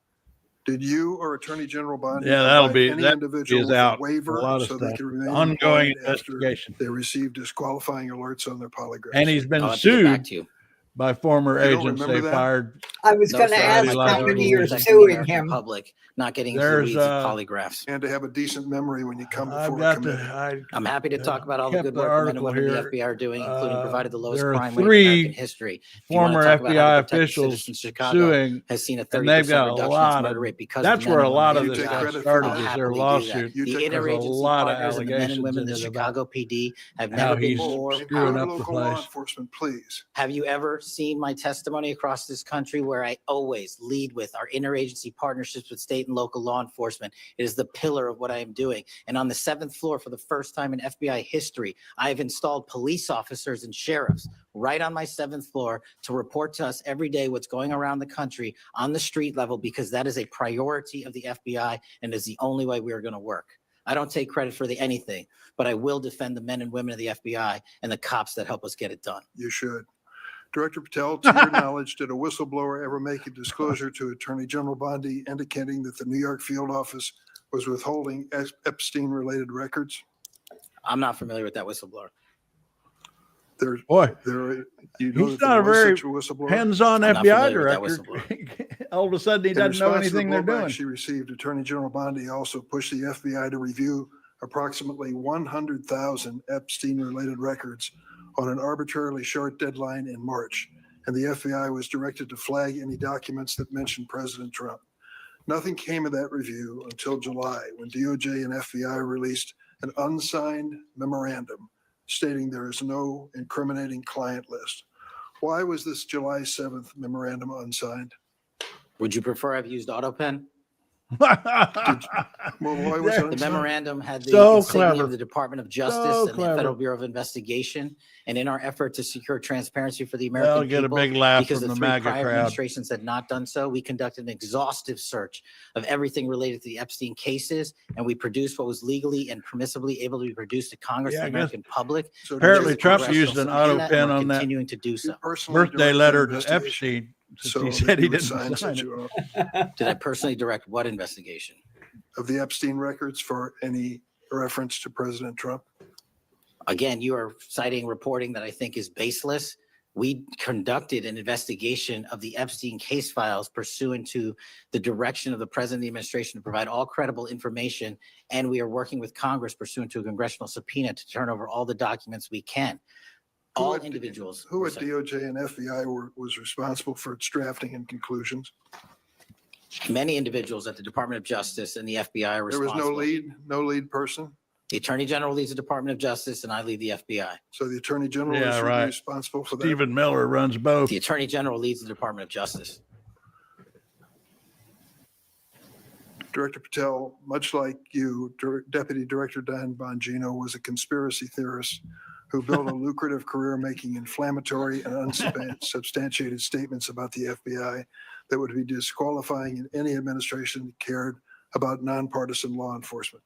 Did you or Attorney General Bondi Yeah, that'll provide be- any that individual is with out. a waiver A lot of so they stuff. could remain Ongoing employed after investigation. they receive disqualifying alerts on their polygraphs? And he's been I'll have to get back sued to you. by former You don't agents they remember that? fired. I was No, going to sir, ask my how priority many is are protecting the suing American him. public, not getting into the There's, weeds of polygraphs. And to have a decent memory when you come I've before a got committee. I'm happy to talk about all the kept good the work the men and article women of here. the FBI are doing, including provided the lowest There are crime rate in American 3 history. If you want to former talk about how FBI to protect the officials citizens, Chicago suing, has seen a and they've 30% got a reduction in its lot murder of. rate because That's of the where men a and lot women of of You this the take got credit FBI. for started. that? I'll Is their happily do that. lawsuit. You The take credit for There's a that? interagency lot of partners and the men and women of the allegations in it Chicago PD have how never been he's more screwing Include up the local law place. enforcement, please. Have you ever seen my testimony across this country where I always lead with our interagency partnerships with state and local law enforcement? It is the pillar of what I am doing. And on the 7th floor, for the first time in FBI history, I have installed police officers and sheriffs right on my 7th floor to report to us every day what's going around the country on the street level, because that is a priority of the FBI and is the only way we are going to work. I don't take credit for the anything, but I will defend the men and women of the FBI and the cops that help us get it done. You should. Director Patel, to your knowledge, did a whistleblower ever make a disclosure to Attorney General Bondi indicating that the New York field office was withholding Epstein-related records. I'm not familiar with that whistleblower. Boy, You know he's that not there a was very such a whistleblower? hands-on I'm not FBI familiar with that director. All of a sudden, he In doesn't know response to the anything they're blowback doing. she received, Attorney General Bondi also pushed the FBI to review approximately 100,000 Epstein-related records on an arbitrarily short deadline in March, and the FBI was directed to flag any documents that mentioned President Trump. Nothing came of that review until July, when DOJ and FBI released an unsigned memorandum stating there is no incriminating client list. Why was this July 7th memorandum unsigned? Would you prefer I've used AutoPen? Well, why was it The unsigned? memorandum had the So insignia clever. of the Department of Justice So and clever. the Federal Bureau of Investigation. And in our effort to secure transparency for the They'll American get a people, big laugh because from the the three MAGA prior crowd. administrations had not done so, we conducted an exhaustive search of everything related to the Epstein cases, and we produced what was legally and permissibly able to be produced to Congress Yeah, and I the American public. So Apparently, did you Trump personally- used an Congressional auto subpoena, pen and we're on that continuing to do you so. personally birthday directed letter an to investigation Epstein. so He that said he you would didn't sign sign such it. a- Did I personally direct what investigation? of the Epstein records for any reference to President Trump? Again, you are citing reporting that I think is baseless. We conducted an investigation of the Epstein case files pursuant to the direction of the president of the administration to provide all credible information. And we are working with Congress pursuant to a congressional subpoena to turn over all the documents we can. Who All at- individuals. Who were at cited. DOJ and FBI was responsible for its drafting and conclusions? Many individuals at the Department of Justice and the FBI are There was responsible. no lead person? The Attorney General leads the Department of Justice and I lead the FBI. So the Attorney General Yeah, is right. responsible for that? Stephen Miller runs both. The Attorney General leads the Department of Justice. Director Patel, much like you, Deputy Director Dan Bongino was a conspiracy theorist who built a lucrative career making inflammatory and unsubstantiated statements about the FBI that would be disqualifying in any administration that cared about nonpartisan law enforcement.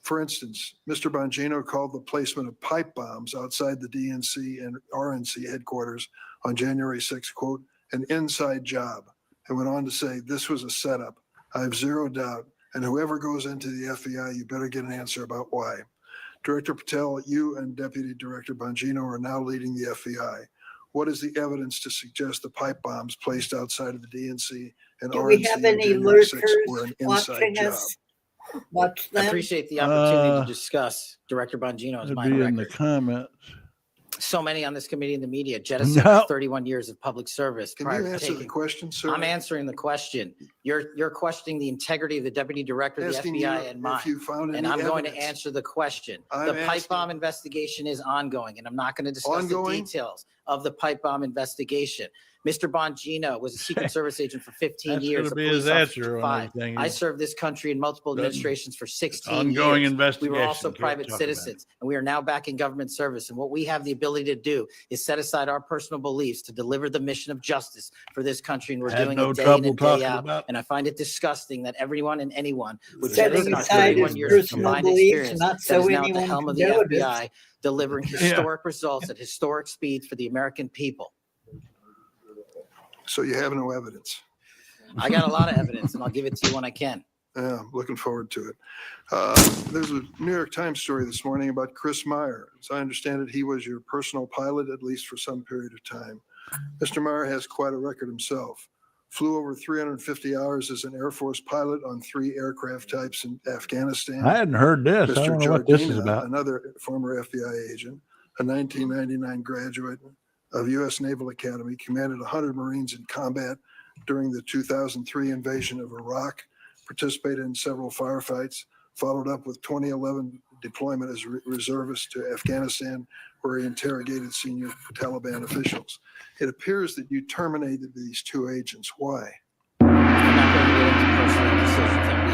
For instance, Mr. Bongino called the placement of pipe bombs outside the DNC and RNC headquarters on January 6th, quote, an inside job, and went on to say this was a setup. I have zero doubt, and whoever goes into the FBI, you better get an answer about why. Director Patel, you and Deputy Director Bongino are now leading the FBI. What is the evidence to suggest the pipe bombs placed outside of the DNC and Do RNC we have on any January 6th lurkers were an inside watching job? us? Watch I them. appreciate the opportunity Uh, to discuss Director Bongino's It'd minor be in the record. comments. So many on this committee and the media jettisoned No. 31 years of public service Can prior you to answer the taking. question, sir? I'm answering the question. You're questioning the integrity of the deputy director of the Asking you FBI and mine. if you found any And I'm going to evidence. answer the question. I'm The pipe asking- bomb investigation is ongoing, and I'm not going to discuss the Ongoing? details of the pipe bomb investigation. Mr. Bongino was a Secret Service agent for 15 That's years. gonna a be police his officer answer for on 5. everything. I served this country in multiple Doesn't- administrations for 16 Ongoing years. We investigation. were also Can't private talk about it. citizens, and we are now back in government service. And what we have the ability to do is set aside our personal beliefs to deliver the mission of justice for this country. And we're Had doing no it day in trouble and day talking out. about- And I find it disgusting that everyone and anyone would Setting jettison our aside 31 his years of personal combined beliefs, experience not that so is now at the anyone helm can of the notice. FBI, delivering historic results at historic speeds for the American people. So you have no evidence. I got a lot of evidence, and I'll give it to you when I can. Yeah, I'm looking forward to it. There's a New York Times story this morning about Chris Meyer. As I understand it, he was your personal pilot, at least for some period of time. Mr. Meyer has quite a record himself. Flew over 350 hours as an Air Force pilot on 3 aircraft types in Afghanistan. I hadn't heard this. I Mr. don't know what this is Jardina, about. another former FBI agent, a 1999 graduate of U.S. Naval Academy, commanded 100 Marines in combat during the 2003 invasion of Iraq, participated in several firefights, followed up with 2011 deployment as reservist to Afghanistan, where he interrogated senior Taliban officials. It appears that you terminated these 2 agents. Why? I'm not going to get into personal decisions that we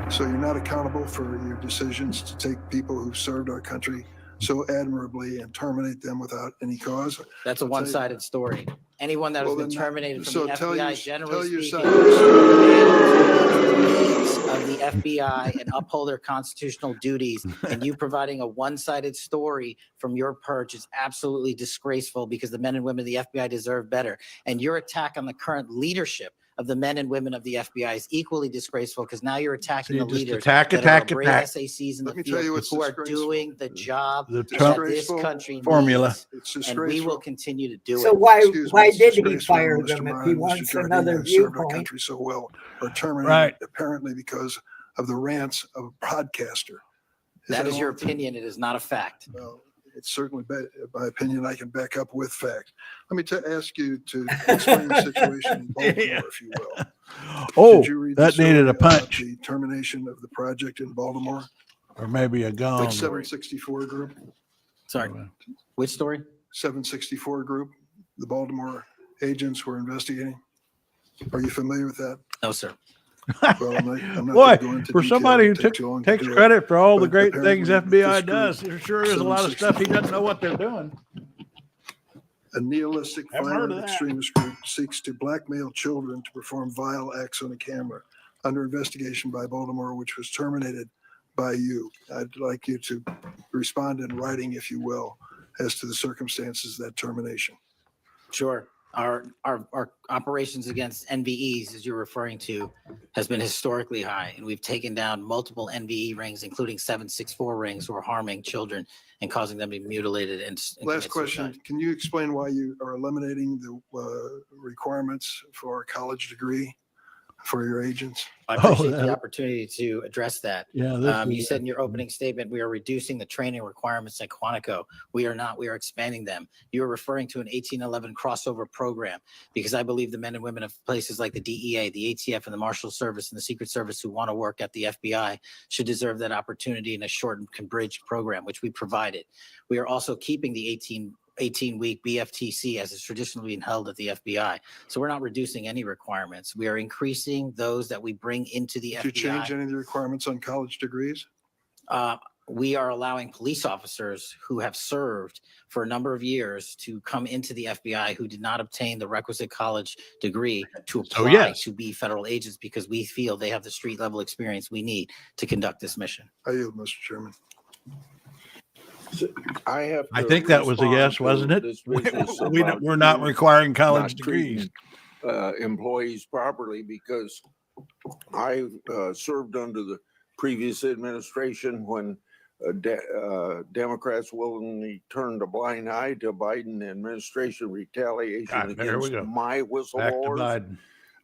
made. So you're not accountable for your decisions to take people who served our country so admirably and terminate them without any cause? That's a one-sided story. Anyone that has Well, been then terminated from so the tell FBI, your- generally tell your speaking, side. the needs of the FBI and uphold their constitutional duties. And you providing a one-sided story from your perch is absolutely disgraceful, because the men and women of the FBI deserve better. And your attack on the current leadership of the men and women of the FBI is equally disgraceful because now you're attacking the leaders attack, that are brave SACs in Let the me tell you field what's who are disgraceful. doing the job The that Trump this country formula. needs, It's and we will disgraceful. continue to do So it. why Excuse me, why it's did he disgraceful fire when Mr. them if Meyer he and Mr. wants Jardine another have served our viewpoint? country so well are terminated Right. apparently because of the rants of a podcaster. That is all? your opinion. It is not a fact. Well, it's certainly my opinion I can back up with fact. Let me ask you to explain the situation in Baltimore, Yeah. if you will. Oh, Did you read the that needed a story about punch the termination of the project in Baltimore? or maybe a gong. Which 764 group? Sorry. Which story? 764 group, the Baltimore agents were investigating. Are you familiar with that? No, sir. Well, I'm not Boy, gonna go into for detail. somebody who It'd take too long to takes do it. credit for all the But great things apparently FBI this group, does, there sure is a lot of stuff he doesn't know what they're doing. A nihilistic, Haven't heard of violent that. extremist group seeks to blackmail children to perform vile acts on a camera under investigation by Baltimore, which was terminated by you. I'd like you to respond in writing, if you will, as to the circumstances of that termination. Sure. Our operations against NVEs, as you're referring to, has been historically high, and we've taken down multiple NVE rings, including 764 rings, who are harming children and causing them to be mutilated. And Last commit question. suicide. Can you explain why you are eliminating the requirements for a college degree for your agents? I appreciate that- the opportunity to address that. Yeah, You said in your opening statement, we are reducing the training requirements at Quantico. We are not. We are expanding them. You're referring to an 1811 crossover program because I believe the men and women of places like the DEA, the ATF, and the Marshal Service and the Secret Service who want to work at the FBI should deserve that opportunity in a shortened bridge program, which we provided. We are also keeping the 18-week BFTC as is traditionally been held at the FBI. So we're not reducing any requirements. We are increasing those that we bring into the Did you change FBI. any of the requirements on college degrees? We are allowing police officers who have served for a number of years to come into the FBI who did not obtain the requisite college degree to apply yes. to be federal agents because we feel they have the street level experience we need to conduct this mission. I yield, Mr. Chairman. I think that was a yes, wasn't it? We're not requiring college degrees. Employees properly because I served under the previous administration when Democrats willingly turned a blind eye to Biden administration retaliation God, there we against go. my Back to whistleblowers.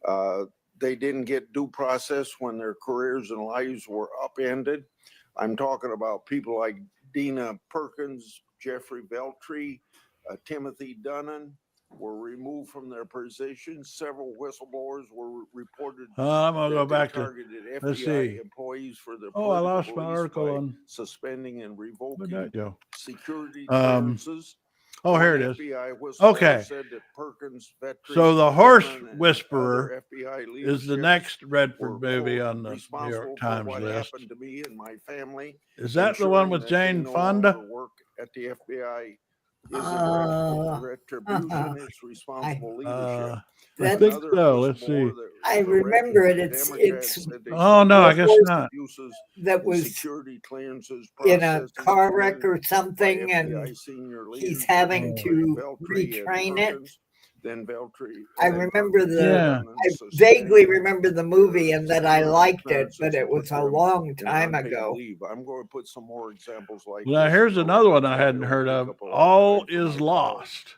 Biden. They didn't get due process when their careers and lives were upended. I'm talking about people like Dina Perkins, Jeffrey Veltri, Timothy Dunnan were removed from their positions. Several whistleblowers were reported. I'm going to go that they back to, targeted let's FBI see. employees for their Oh, I political lost my beliefs article by on, suspending and where'd revoking that go? security Um, clearances. Oh, here it One is. FBI whistleblower Okay. said that Perkins, Vetri, So the horse Dunnan, and whisperer other FBI is the leadership next were, Redford movie quote, on the New responsible York for Times what list. happened to me and my family. Is that the one ensuring with that they Jane no Fonda? longer work at the FBI isn't retribution, it's responsible leadership. I That- think Another so. Let's see. whistleblower that I was remember it. arrested, It's Democrats said they Oh, no, I the guess horse not. abuses that in was security clearances in a processes car committed wreck or by something, FBI and senior he's leaders, having Oh. to Veltri and retrain it. Perkins, then Veltri. I and remember Perkins, Yeah. Dunnan I suspended vaguely remember the movie their and that I security liked it, clearances but it and was put a them long in time unpaid ago. leave. I'm going to put some more examples like Now, this here's in my another one I article. hadn't It'll heard take of. up a lot of All time for is my lost.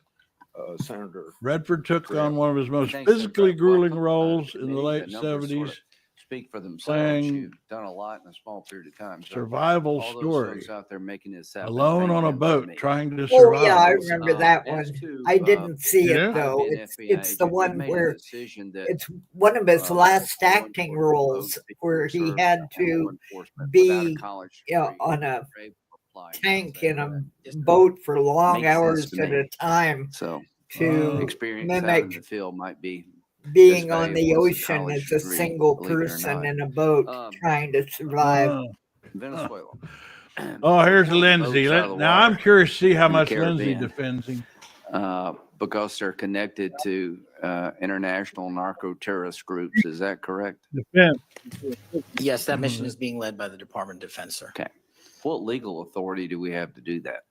Senator. Redford took on one of his most Thanks, physically Brett. grueling Welcome, roles to in the me. late numbers sort of 70s. Speak for themselves. playing You've done a lot in a small period of time. So Survival all those story. folks out there making this happen, Alone thank on a them from boat me. trying to Oh yeah, I survive. remember that one. As to, I didn't see Yeah. it though. being It's FBI it's the agent, we one made a where decision that it's one of his last law acting enforcement roles folks, people where who he serve had in law to enforcement be, without a college you know, degree on a are able to apply. tank in a Just boat for long makes sense hours to at me. a time So to experience out in mimic the field might be as being on the valuable as a ocean college as a degree, single believe it or person not. in a boat trying to survive. Venezuela. Oh, here's Pulling Lindsay. boats out of the Now I'm water curious to see how in the much Lindsay Caribbean. defends him. Because they're connected to international narco terrorist groups. Is that correct? Defense. Yes, that mission is being led by the Department of Defense, sir. Okay. What legal authority do we have to do that?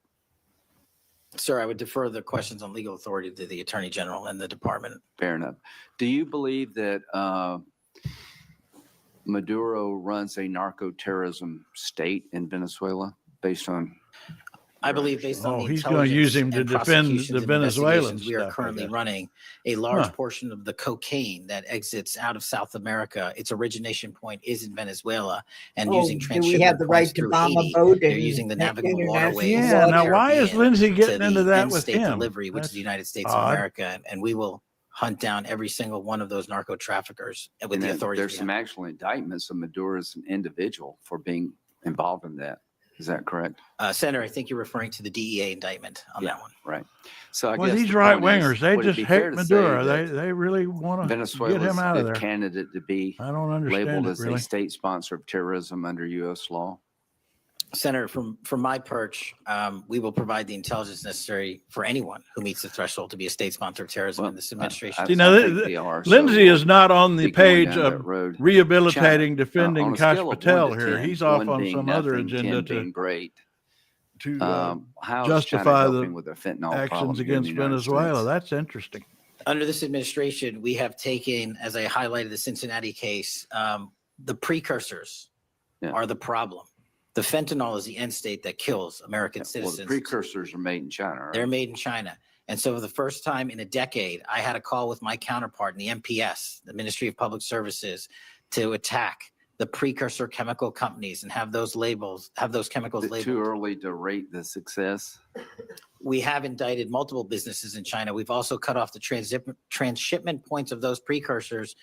Sir, I would defer the questions on legal authority to the Attorney General and the department. Fair enough. Do you believe that Maduro runs a narco-terrorism state in Venezuela based on? I believe based on the he's going to use him intelligence to and defend prosecutions the and Venezuelan investigations, we are stuff, I currently guess. running a large Huh. portion of the cocaine that exits out of South America. Its origination point is in Venezuela, and using do we transshipment have the right points to through bomb a Haiti. boat? They're in using the navigable international waterways. Yeah, of the now why is Caribbean Lindsay to getting the into that end with state him? delivery, which is That's the United States odd. of America, and we will hunt down every single one of those narco traffickers with And the then authorities. there's we some have. actual indictments of Maduro as an individual for being involved in that. Is that correct? Senator, I think you're referring to the DEA indictment on that one. Right. So I Well, guess these the right point is, wingers, they would it just be fair hate to say Maduro. that They really want to get Venezuela him is out a of good there. candidate to be I don't understand labeled it as really. a state sponsor of terrorism under U.S. law? Senator, from my perch, we will provide the intelligence necessary for anyone who meets the threshold to be a state sponsor of terrorism in this administration. You know, think they are, so Lindsay we'll is not on the be going page down that of road. rehabilitating, China, defending on a Kash scale of 1 Patel to here. 10, He's off 1 on being some other nothing, 10 agenda being great. to How is China justify helping the with the fentanyl actions problem here in the against United Venezuela. States? That's interesting. Under this administration, we have taken, as I highlighted the Cincinnati case, the precursors Yeah. are the problem. The fentanyl is the end state that kills American Well, citizens. the precursors are made in China, right? They're made in China. And so for the first time in a decade, I had a call with my counterpart in the MPS, the Ministry of Public Services, to attack the precursor chemical companies and have those chemicals Is it labeled. too early to rate the success? We have indicted multiple businesses in China. We've also cut off the transshipment points of those precursors.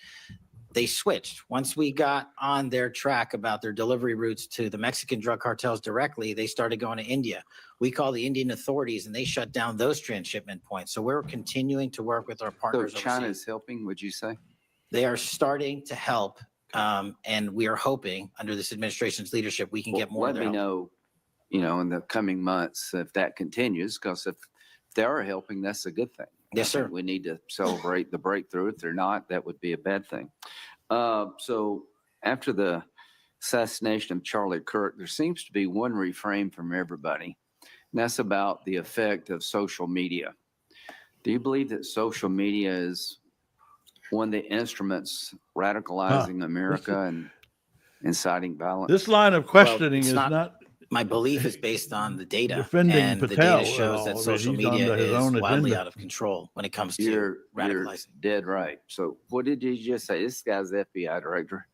They switched. Once we got on their track about their delivery routes to the Mexican drug cartels directly, they started going to India. We called the Indian authorities and they shut down those transshipment points. So we're continuing to work with our So partners China overseas. is helping, would you say? They are starting to help. And we are hoping under this administration's leadership, we can get more. Let of their me help. know, in the coming months if that continues, because if they are helping, that's a good thing. Yes, I think sir. we need to celebrate the breakthrough. If they're not, that would be a bad thing. So after the assassination of Charlie Kirk, there seems to be one refrain from everybody, and that's about the effect of social media. Do you believe that social media is one of the instruments radicalizing America and inciting violence? This line of questioning it's is not My belief is based on the data, defending and the Patel data at shows all. that I mean, social he's media onto his is own wildly agenda. out of control when it comes to You're radicalizing. dead right. So what did you just say? This guy's the FBI director.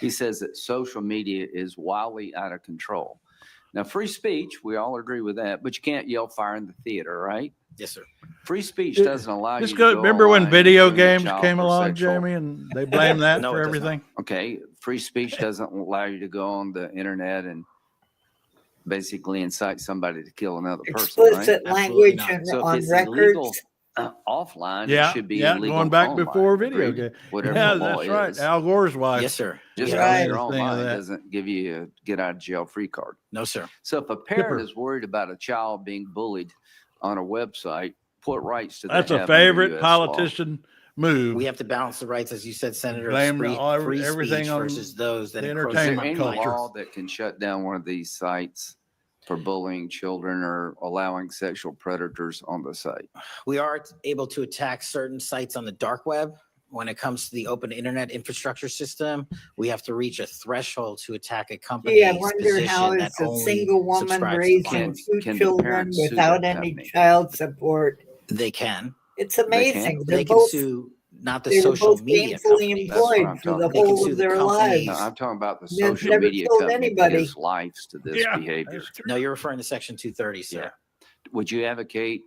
He says that social media is wildly out of control. Now, free speech, we all agree with that, but you can't yell fire in the theater, right? Yes, sir. Free speech doesn't allow you Just to go, go remember when online video and groom a games child came for along, sexual- Jamie, and they blame that No, for it does not. everything? Okay, free speech doesn't allow you to go on the internet and basically incite somebody to kill another person, right? Explicit Absolutely language not. and So if on it's records. illegal offline, Yeah, it should be yeah, illegal going back online. before video Agreed? game. Whatever Yeah, the law that's right. is. Al Gore's wife. Yes, sir. Just Yeah. because Right. you're Thing of online that. doesn't give you a get out of jail free card. No, sir. So if a Hipper. parent is worried about a child being bullied on a website, what rights do they That's have a under favorite US law? politician move. We have to balance the rights, as you said, Senator, of Blame free, all- free everything speech on versus those that the encroach Is there entertainment any upon culture. law that can shut down one of these sites for bullying children or allowing sexual predators on the site? We are able to attack certain sites on the dark web. When it comes to the open internet infrastructure system, we have to reach a threshold to attack a company's Gee, I wonder how position that is a only single woman subscribes to raising violence. two Can the children parents sue without that any company? child support? They can. It's They amazing. They They're can both sue not the they were social both media gainfully companies. That's what employed I'm for the talking They can whole sue of the their companies. No, lives. I'm talking about the They've social never media told company that anybody. gives lives to this Yeah, behavior. that's true. No, you're referring to Section 230, sir. Yeah. Would you advocate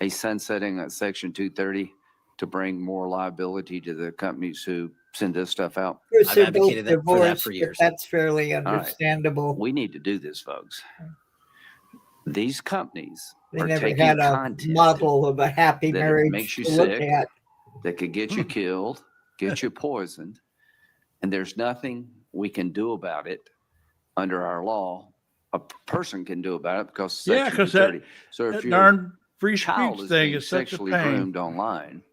a sunsetting of Section 230 to bring more liability to the companies who send this stuff out? Of course, I've they're both advocated that for that divorced, for but years. that's fairly right. understandable. We need to do this, folks. These companies They are never taking had a content model of a happy that it marriage makes you to look sick. at. that could get you killed, get you poisoned, and there's nothing we can do about it under our law. A person can do about it because Yeah, Section 'cause that- 230. So if That your darn free child speech is thing being is such a sexually pain. groomed online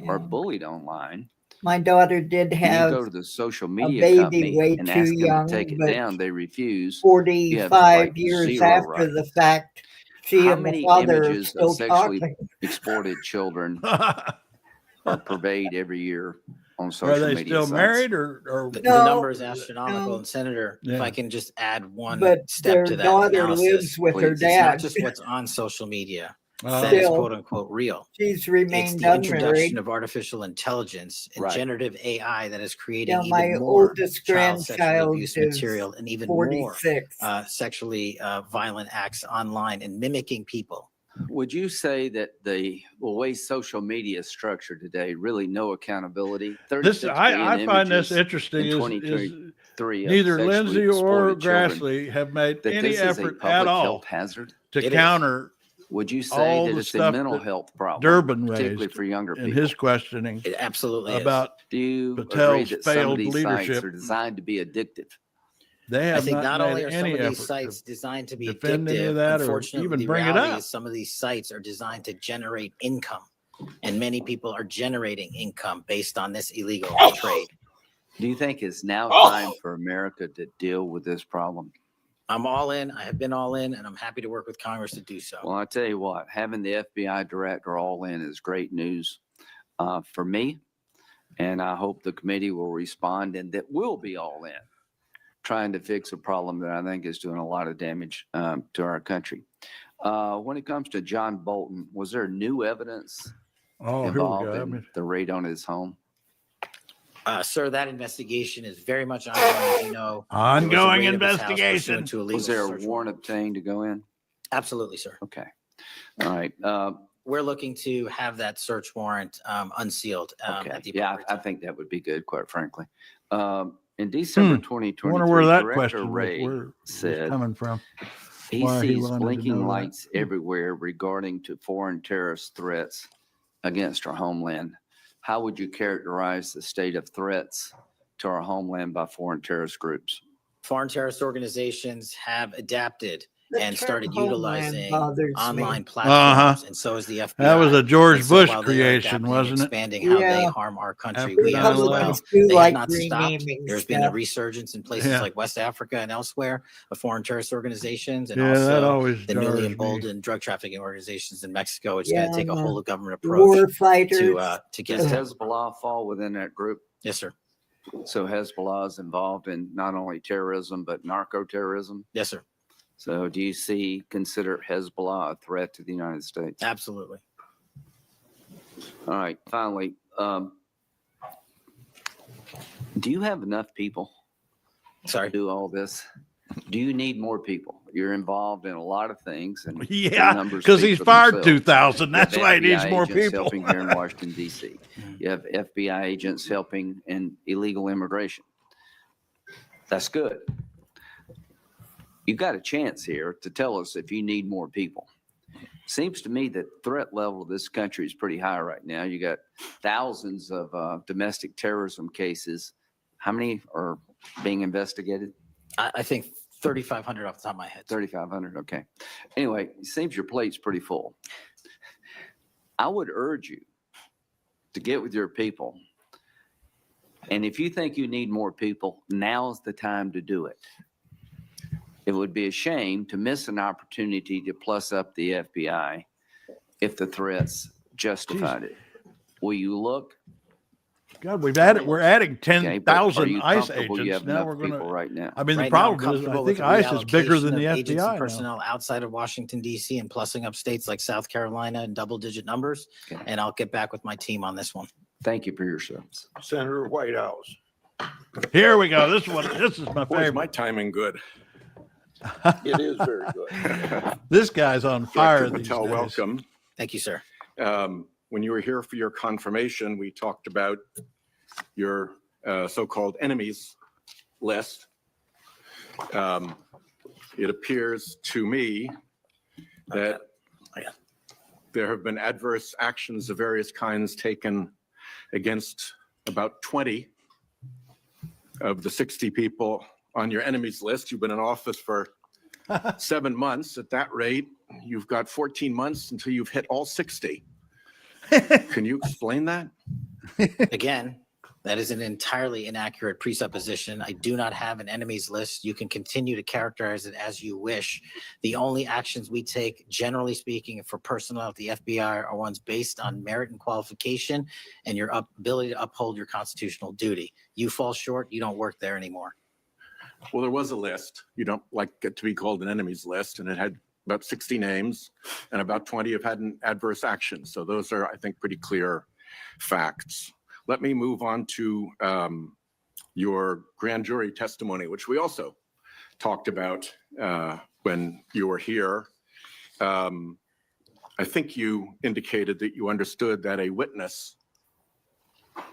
or Yeah. bullied online, My daughter did You have go to the social a media baby company way and too ask them young, to take it but down, they refuse. 45 years zero after right. the fact, she How and the many father are images still of sexually talking. exported children are purveyed every year on Are social they media still sites? married or The No, number is astronomical. no. And Senator, if Yeah. I can just add one But step their to that daughter analysis, lives with her please. it's not dad. just what's on social media Oh. that is Still. quote unquote real. She's It's remained the introduction unmarried. of artificial intelligence and Right. generative AI that is creating Yeah, my even more oldest child sexual grandchild abuse is material and even more 46. sexually violent acts online and mimicking people. Would you say that the way social media is structured today, really no accountability? 36 I find this images interesting in is 2023 of neither sexually Lindsay or exported children, Grassley have made that any this is a effort public at all health hazard? to It is. counter Would you say all that the it's a stuff mental that health problem, Durbin particularly raised for younger in people? his questioning It absolutely is. about Do you agree Patel's that some of failed these sites leadership? are designed to be addictive? They I have think not not only made are some any of these effort sites to designed to be defend any of addictive, that or unfortunately, even the bring it reality up. is some of these sites are designed to generate income, and many people are generating income based on this illegal trade. Do you think it's now time for America to deal with this problem? I'm all in. I have been all in, and I'm happy to work with Congress to do so. Well, I tell you what, having the FBI director all in is great news for me. And I hope the committee will respond and that we'll be all in trying to fix a problem that I think is doing a lot of damage to our country. When it comes to John Bolton, was there new evidence Oh, here we involved go. I in mean, the raid on his home? Sir, that investigation is very much ongoing, as you know. ongoing There was a raid of his house investigation. pursuant to a legal Was there a search warrant obtained to go in? Absolutely, sir. Okay. All right. We're looking to have that search warrant unsealed Okay. at the Yeah, appropriate I time. think that would be good, quite frankly. In December I 2023, wonder where that Director question was, Ray where it's said coming from. he why he sees wanted to blinking know that. lights everywhere regarding to foreign terrorist threats against our homeland. How would you characterize the state of threats to our homeland by foreign terrorist groups? Foreign terrorist organizations have adapted The and term started homeland utilizing bothers me. online platforms, and so is the FBI. That was a George And so Bush while they are creation, adapting and wasn't it? expanding how they Yeah. harm our country, After we are as 9/11. well. Republicans do They like have not stopped. renaming There's been a stuff. resurgence in places Yeah. like West Africa and elsewhere of foreign terrorist organizations, and Yeah, that also always the newly jars me. emboldened drug trafficking organizations in Mexico. It's Yeah, going to take a the whole of government War approach fighters. to get Does that. Hezbollah fall within that group? Yes, sir. So Hezbollah is involved in not only terrorism, but narco-terrorism. Yes, sir. So do you consider Hezbollah a threat to the United States? Absolutely. All right, finally, do you have enough people to Sorry. do all this? Do you need more people? You're involved in a lot of things, and the Yeah, numbers because speak he's for fired themselves. 2,000. You have That's why he needs FBI more agents people. helping here in Washington, D.C. You have FBI agents helping in illegal immigration. That's good. You've got a chance here to tell us if you need more people. Seems to me that threat level of this country is pretty high right now. You got thousands of domestic terrorism cases. How many are being investigated? I think 3,500 off the top of my head. 3,500. Okay. Anyway, it seems your plate's pretty full. I would urge you to get with your people. And if you think you need more people, now's the time to do it. It would be a shame to miss an opportunity to plus up the FBI if the threats justified it. Will you look? God, we're adding Okay, but are 10,000 you ICE comfortable you agents. have Now enough we're going people to. right now? I mean, the Right now, I'm problem is, I comfortable with think the ICE is bigger reallocation than the of agents and FBI now. personnel outside of Washington, D.C. and plussing up states like South Carolina in double-digit numbers. Okay. And I'll get back with my team on this one. Thank you for your service. Senator Whitehouse. Here we go. This is my Boy, is favorite. my timing good. It is very good. This guy's on fire Director these Patel, days. welcome. Thank you, sir. When you were here for your confirmation, we talked about your so-called enemies list. It appears to me that there have been adverse actions of various kinds taken against about 20 of the 60 people on your enemies list. You've been in office for 7 months. At that rate, you've got 14 months until you've hit all 60. Can you explain that? Again, That is an entirely inaccurate presupposition. I do not have an enemies list. You can continue to characterize it as you wish. The only actions we take, generally speaking, for personnel at the FBI are ones based on merit and qualification and your ability to uphold your constitutional duty. You fall short, you don't work there anymore. Well, there was a list. You don't like it to be called an enemies list, and it had about 60 names, and about 20 have had an adverse action. So those are, I think, pretty clear facts. Let me move on to your grand jury testimony, which we also talked about when you were here. I think you indicated that you understood that a witness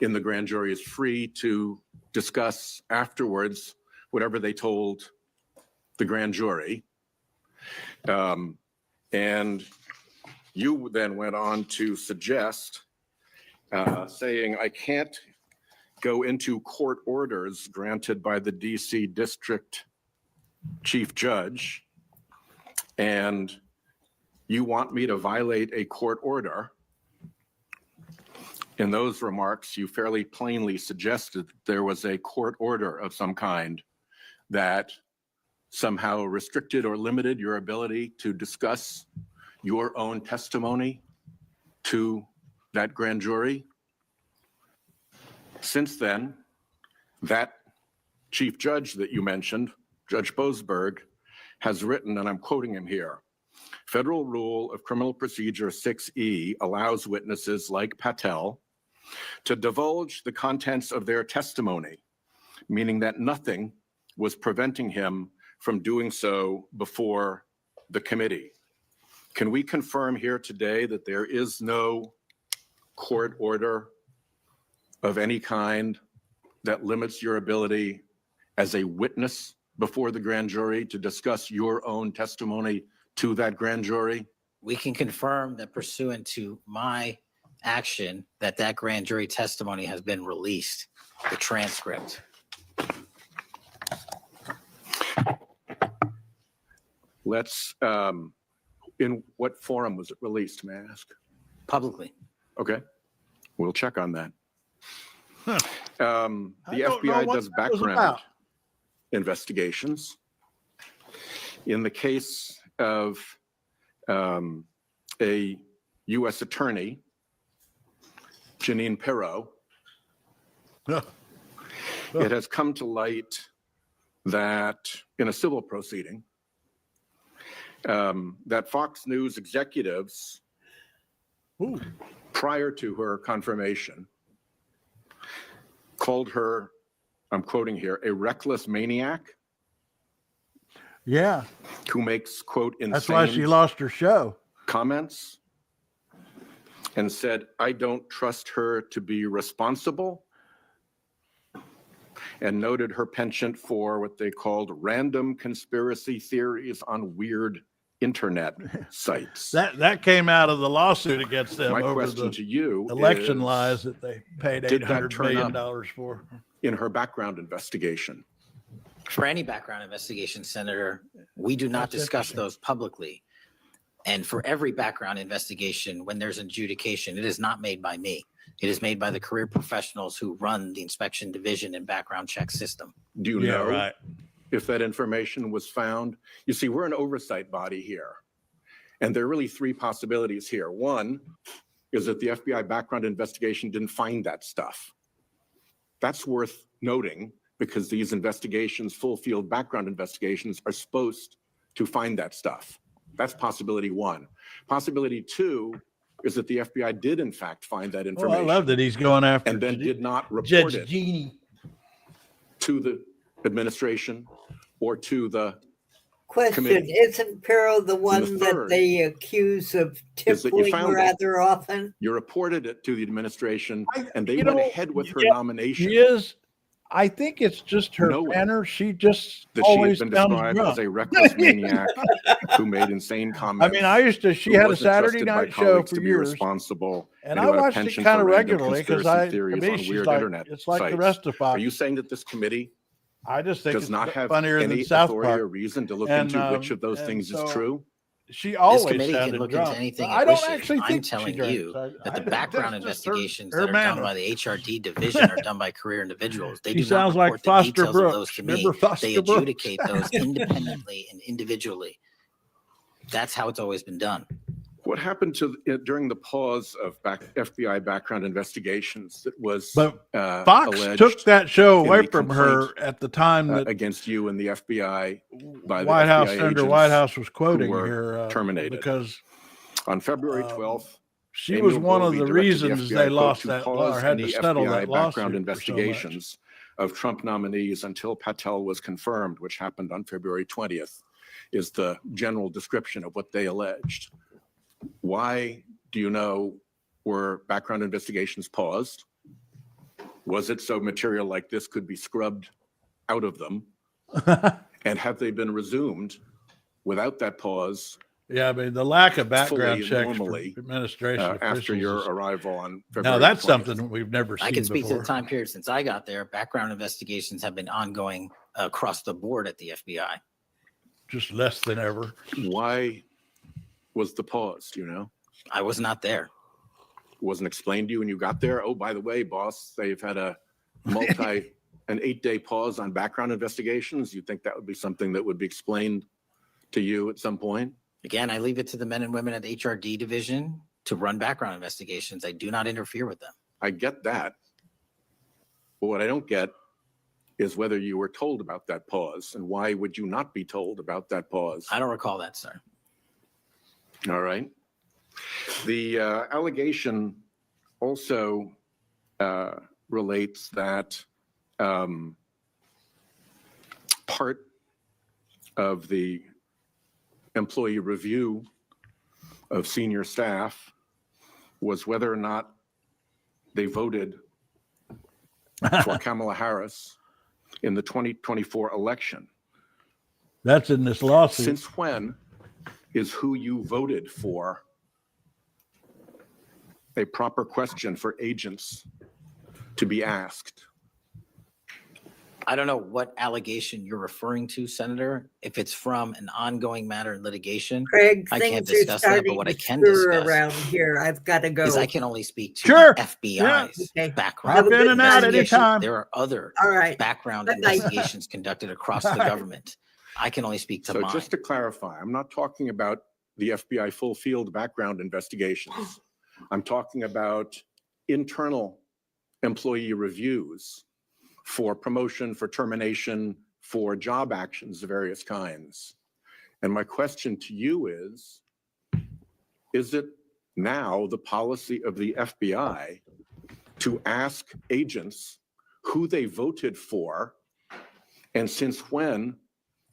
in the grand jury is free to discuss afterwards whatever they told the grand jury. And you then went on to suggest saying, I can't go into court orders granted by the DC District Chief Judge, and you want me to violate a court order. In those remarks, you fairly plainly suggested that there was a court order of some kind that somehow restricted or limited your ability to discuss your own testimony to that grand jury. Since then, that chief judge that you mentioned, Judge Boasberg, has written, and I'm quoting him here, Federal Rule of Criminal Procedure 6E allows witnesses like Patel to divulge the contents of their testimony, meaning that nothing was preventing him from doing so before the committee. Can we confirm here today that there is no court order of any kind that limits your ability as a witness before the grand jury to discuss your own testimony to that grand jury? We can confirm that pursuant to my action, that grand jury testimony has been released, the transcript. Let's, in what forum was it released, may I ask? Publicly. Okay, we'll check on that. Huh. The don't know FBI what does that was background about. investigations. In the case of a U.S. attorney, Janine Pirro, it has come to light that in a civil proceeding, that Fox News executives, prior to her confirmation, called her, I'm quoting here, a reckless maniac Yeah, who makes, quote, that's why she insane lost her show. comments, and said, I don't trust her to be responsible, and noted her penchant for what they called random conspiracy theories on weird internet sites. That came out of the lawsuit against them My over question the to you election is, lies that they paid did that $800 turn million up for. in her background investigation? For any background investigation, Senator, we do not That's discuss interesting. those publicly. And for every background investigation, when there's an adjudication, it is not made by me. It is made by the career professionals who run the inspection division and background check system. Do you Yeah, know right. if that information was found? You see, we're an oversight body here, and there are really three possibilities here. One is that the FBI background investigation didn't find that stuff. That's worth noting because these investigations, full field background investigations, are supposed to find that stuff. That's possibility one. Possibility two is that the FBI did in fact find that Oh, information. I love that he's going after and then did not report Judge it Genie. to the administration or to the Question, committee. isn't Pirro the one that third they accuse of is that you tippling found it. rather often? You reported it to the administration, and they you went know, ahead with her yeah, nomination. She is. I think it's just her Knowing manner. She just that she had always been sounds described drunk. as a reckless maniac who made insane I comments. mean, I used to. She who had a wasn't Saturday trusted by night show colleagues for to be years, responsible, and who I had a watched it penchant kind for of random regularly because conspiracy to theories me, on she's weird like internet it's like the sites. rest of Fox. Are you saying that this committee I just think does it's not have funnier any than South authority Park. or reason to look And, into which of those and things so is true? She This always committee can sounded look drunk. into anything I it don't wishes. actually I'm think she telling drinks. you that the that's background just investigations her that are done manner. by the HRD division are done by career individuals. They She do not sounds like report the Foster details of those Brooks. to me. Remember Foster They Brooks? adjudicate those independently and individually. That's how it's always been done. What happened to during the pause of FBI background investigations that was But Fox alleged took that show in away the from her complaint, at the time that against you and the FBI by the White House FBI Senator agents Whitehouse was quoting were here terminated. because On February 12th, she Amy was one of Ogilvy the directed reasons FBI, they quote, lost to that pause or had to any settle FBI that background lawsuit for so much. investigations of Trump nominees until Patel was confirmed, which happened on February 20th, is the general description of what they alleged. Why do you know were background investigations paused? Was it so material like this could be scrubbed out of them? And have they been resumed without that pause? Yeah, I mean the lack of background fully, checks normally, for administration after officials your is- arrival on February now that's 20th. something we've never seen I can speak before. to the time period since I got there. Background investigations have been ongoing across the board at the FBI. Just less than ever. Why was the pause? Do you know? I was not there. Wasn't explained to you when you got there. Oh, by the way, boss, they've had an 8-day pause on background investigations. You think that would be something that would be explained to you at some point? Again, I leave it to the men and women at the HRD division to run background investigations. I do not interfere with them. I get that. But what I don't get is whether you were told about that pause, and why would you not be told about that pause? I don't recall that, sir. All right. The allegation also relates that part of the employee review of senior staff was whether or not they voted for Kamala Harris in the 2024 election. That's in this lawsuit. Since when is who you voted for a proper question for agents to be asked? I don't know what allegation you're referring to, Senator. If it's from an ongoing matter in litigation, Craig, I can't things are discuss that, but starting what I to can stir discuss around here. I've got to go. is I can only speak to Sure. the FBI's Yeah. Okay. background. Have a good in and out night. anytime. There are other All right. background Bye-bye. investigations conducted across the government. I can only speak to So mine. just to clarify, I'm not talking about the FBI full field background investigations. I'm talking about internal employee reviews for promotion, for termination, for job actions of various kinds. And my question to you is it now the policy of the FBI to ask agents who they voted for, and since when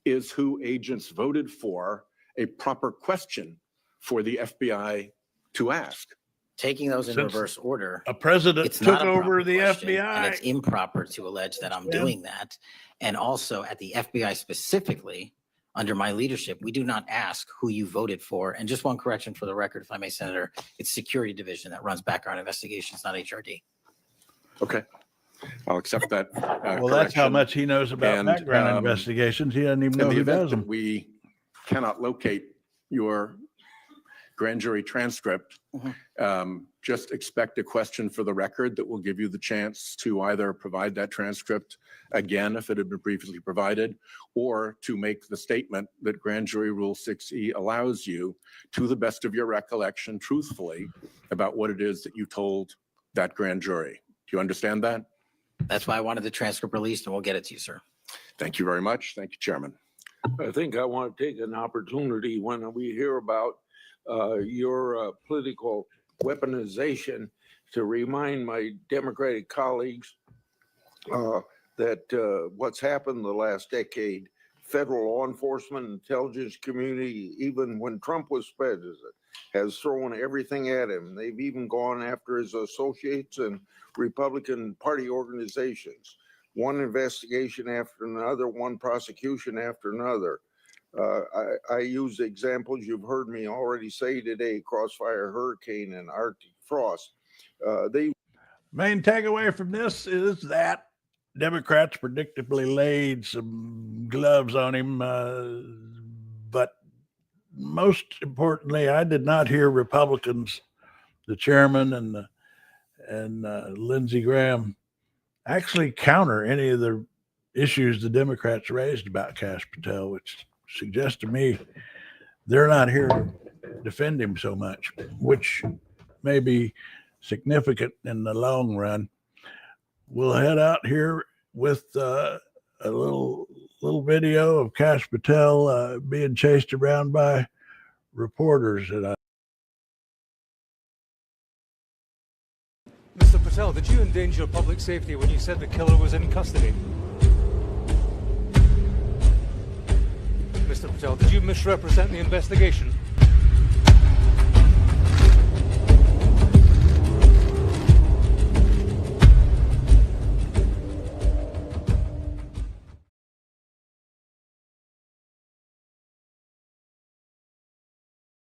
is who agents voted for a proper question for the FBI to ask? Taking those in Since reverse order, A president it's took not a over proper the question, FBI. and it's improper to allege that I'm Yeah. doing that. And also at the FBI specifically, under my leadership, we do not ask who you voted for. And just one correction for the record, if I may, Senator, it's Security Division that runs background investigations, not HRD. Okay, I'll accept that. Well, that's how correction. much he knows about And, background investigations. He doesn't even In know the who event does that them. we cannot locate your grand jury transcript, just expect a question for the record that will give you the chance to either provide that transcript again if it had been previously provided, or to make the statement that Grand Jury Rule 6E allows you, to the best of your recollection, truthfully, about what it is that you told that grand jury. Do you understand that? That's why I wanted the transcript released, and we'll get it to you, sir. Thank you very much. Thank you, Chairman. I think I want to take an opportunity when we hear about your political weaponization to remind my Democratic colleagues that what's happened the last decade, federal law enforcement, intelligence community, even when Trump was president, has thrown everything at him. They've even gone after his associates and Republican Party organizations. One investigation after another, one prosecution after another. I use examples you've heard me already say today: Crossfire Hurricane and Arctic Frost. Main takeaway from this is that Democrats predictably laid some gloves on him, but most importantly, I did not hear Republicans, the chairman and Lindsey Graham, actually counter any of the issues the Democrats raised about Kash Patel, which suggests to me they're not here to defend him so much, which may be significant in the long run. We'll head out here with a little video of Kash Patel being chased around by reporters. Mr. Patel, did you endanger public safety when you said the killer was in custody? Mr. Patel, did you misrepresent the investigation?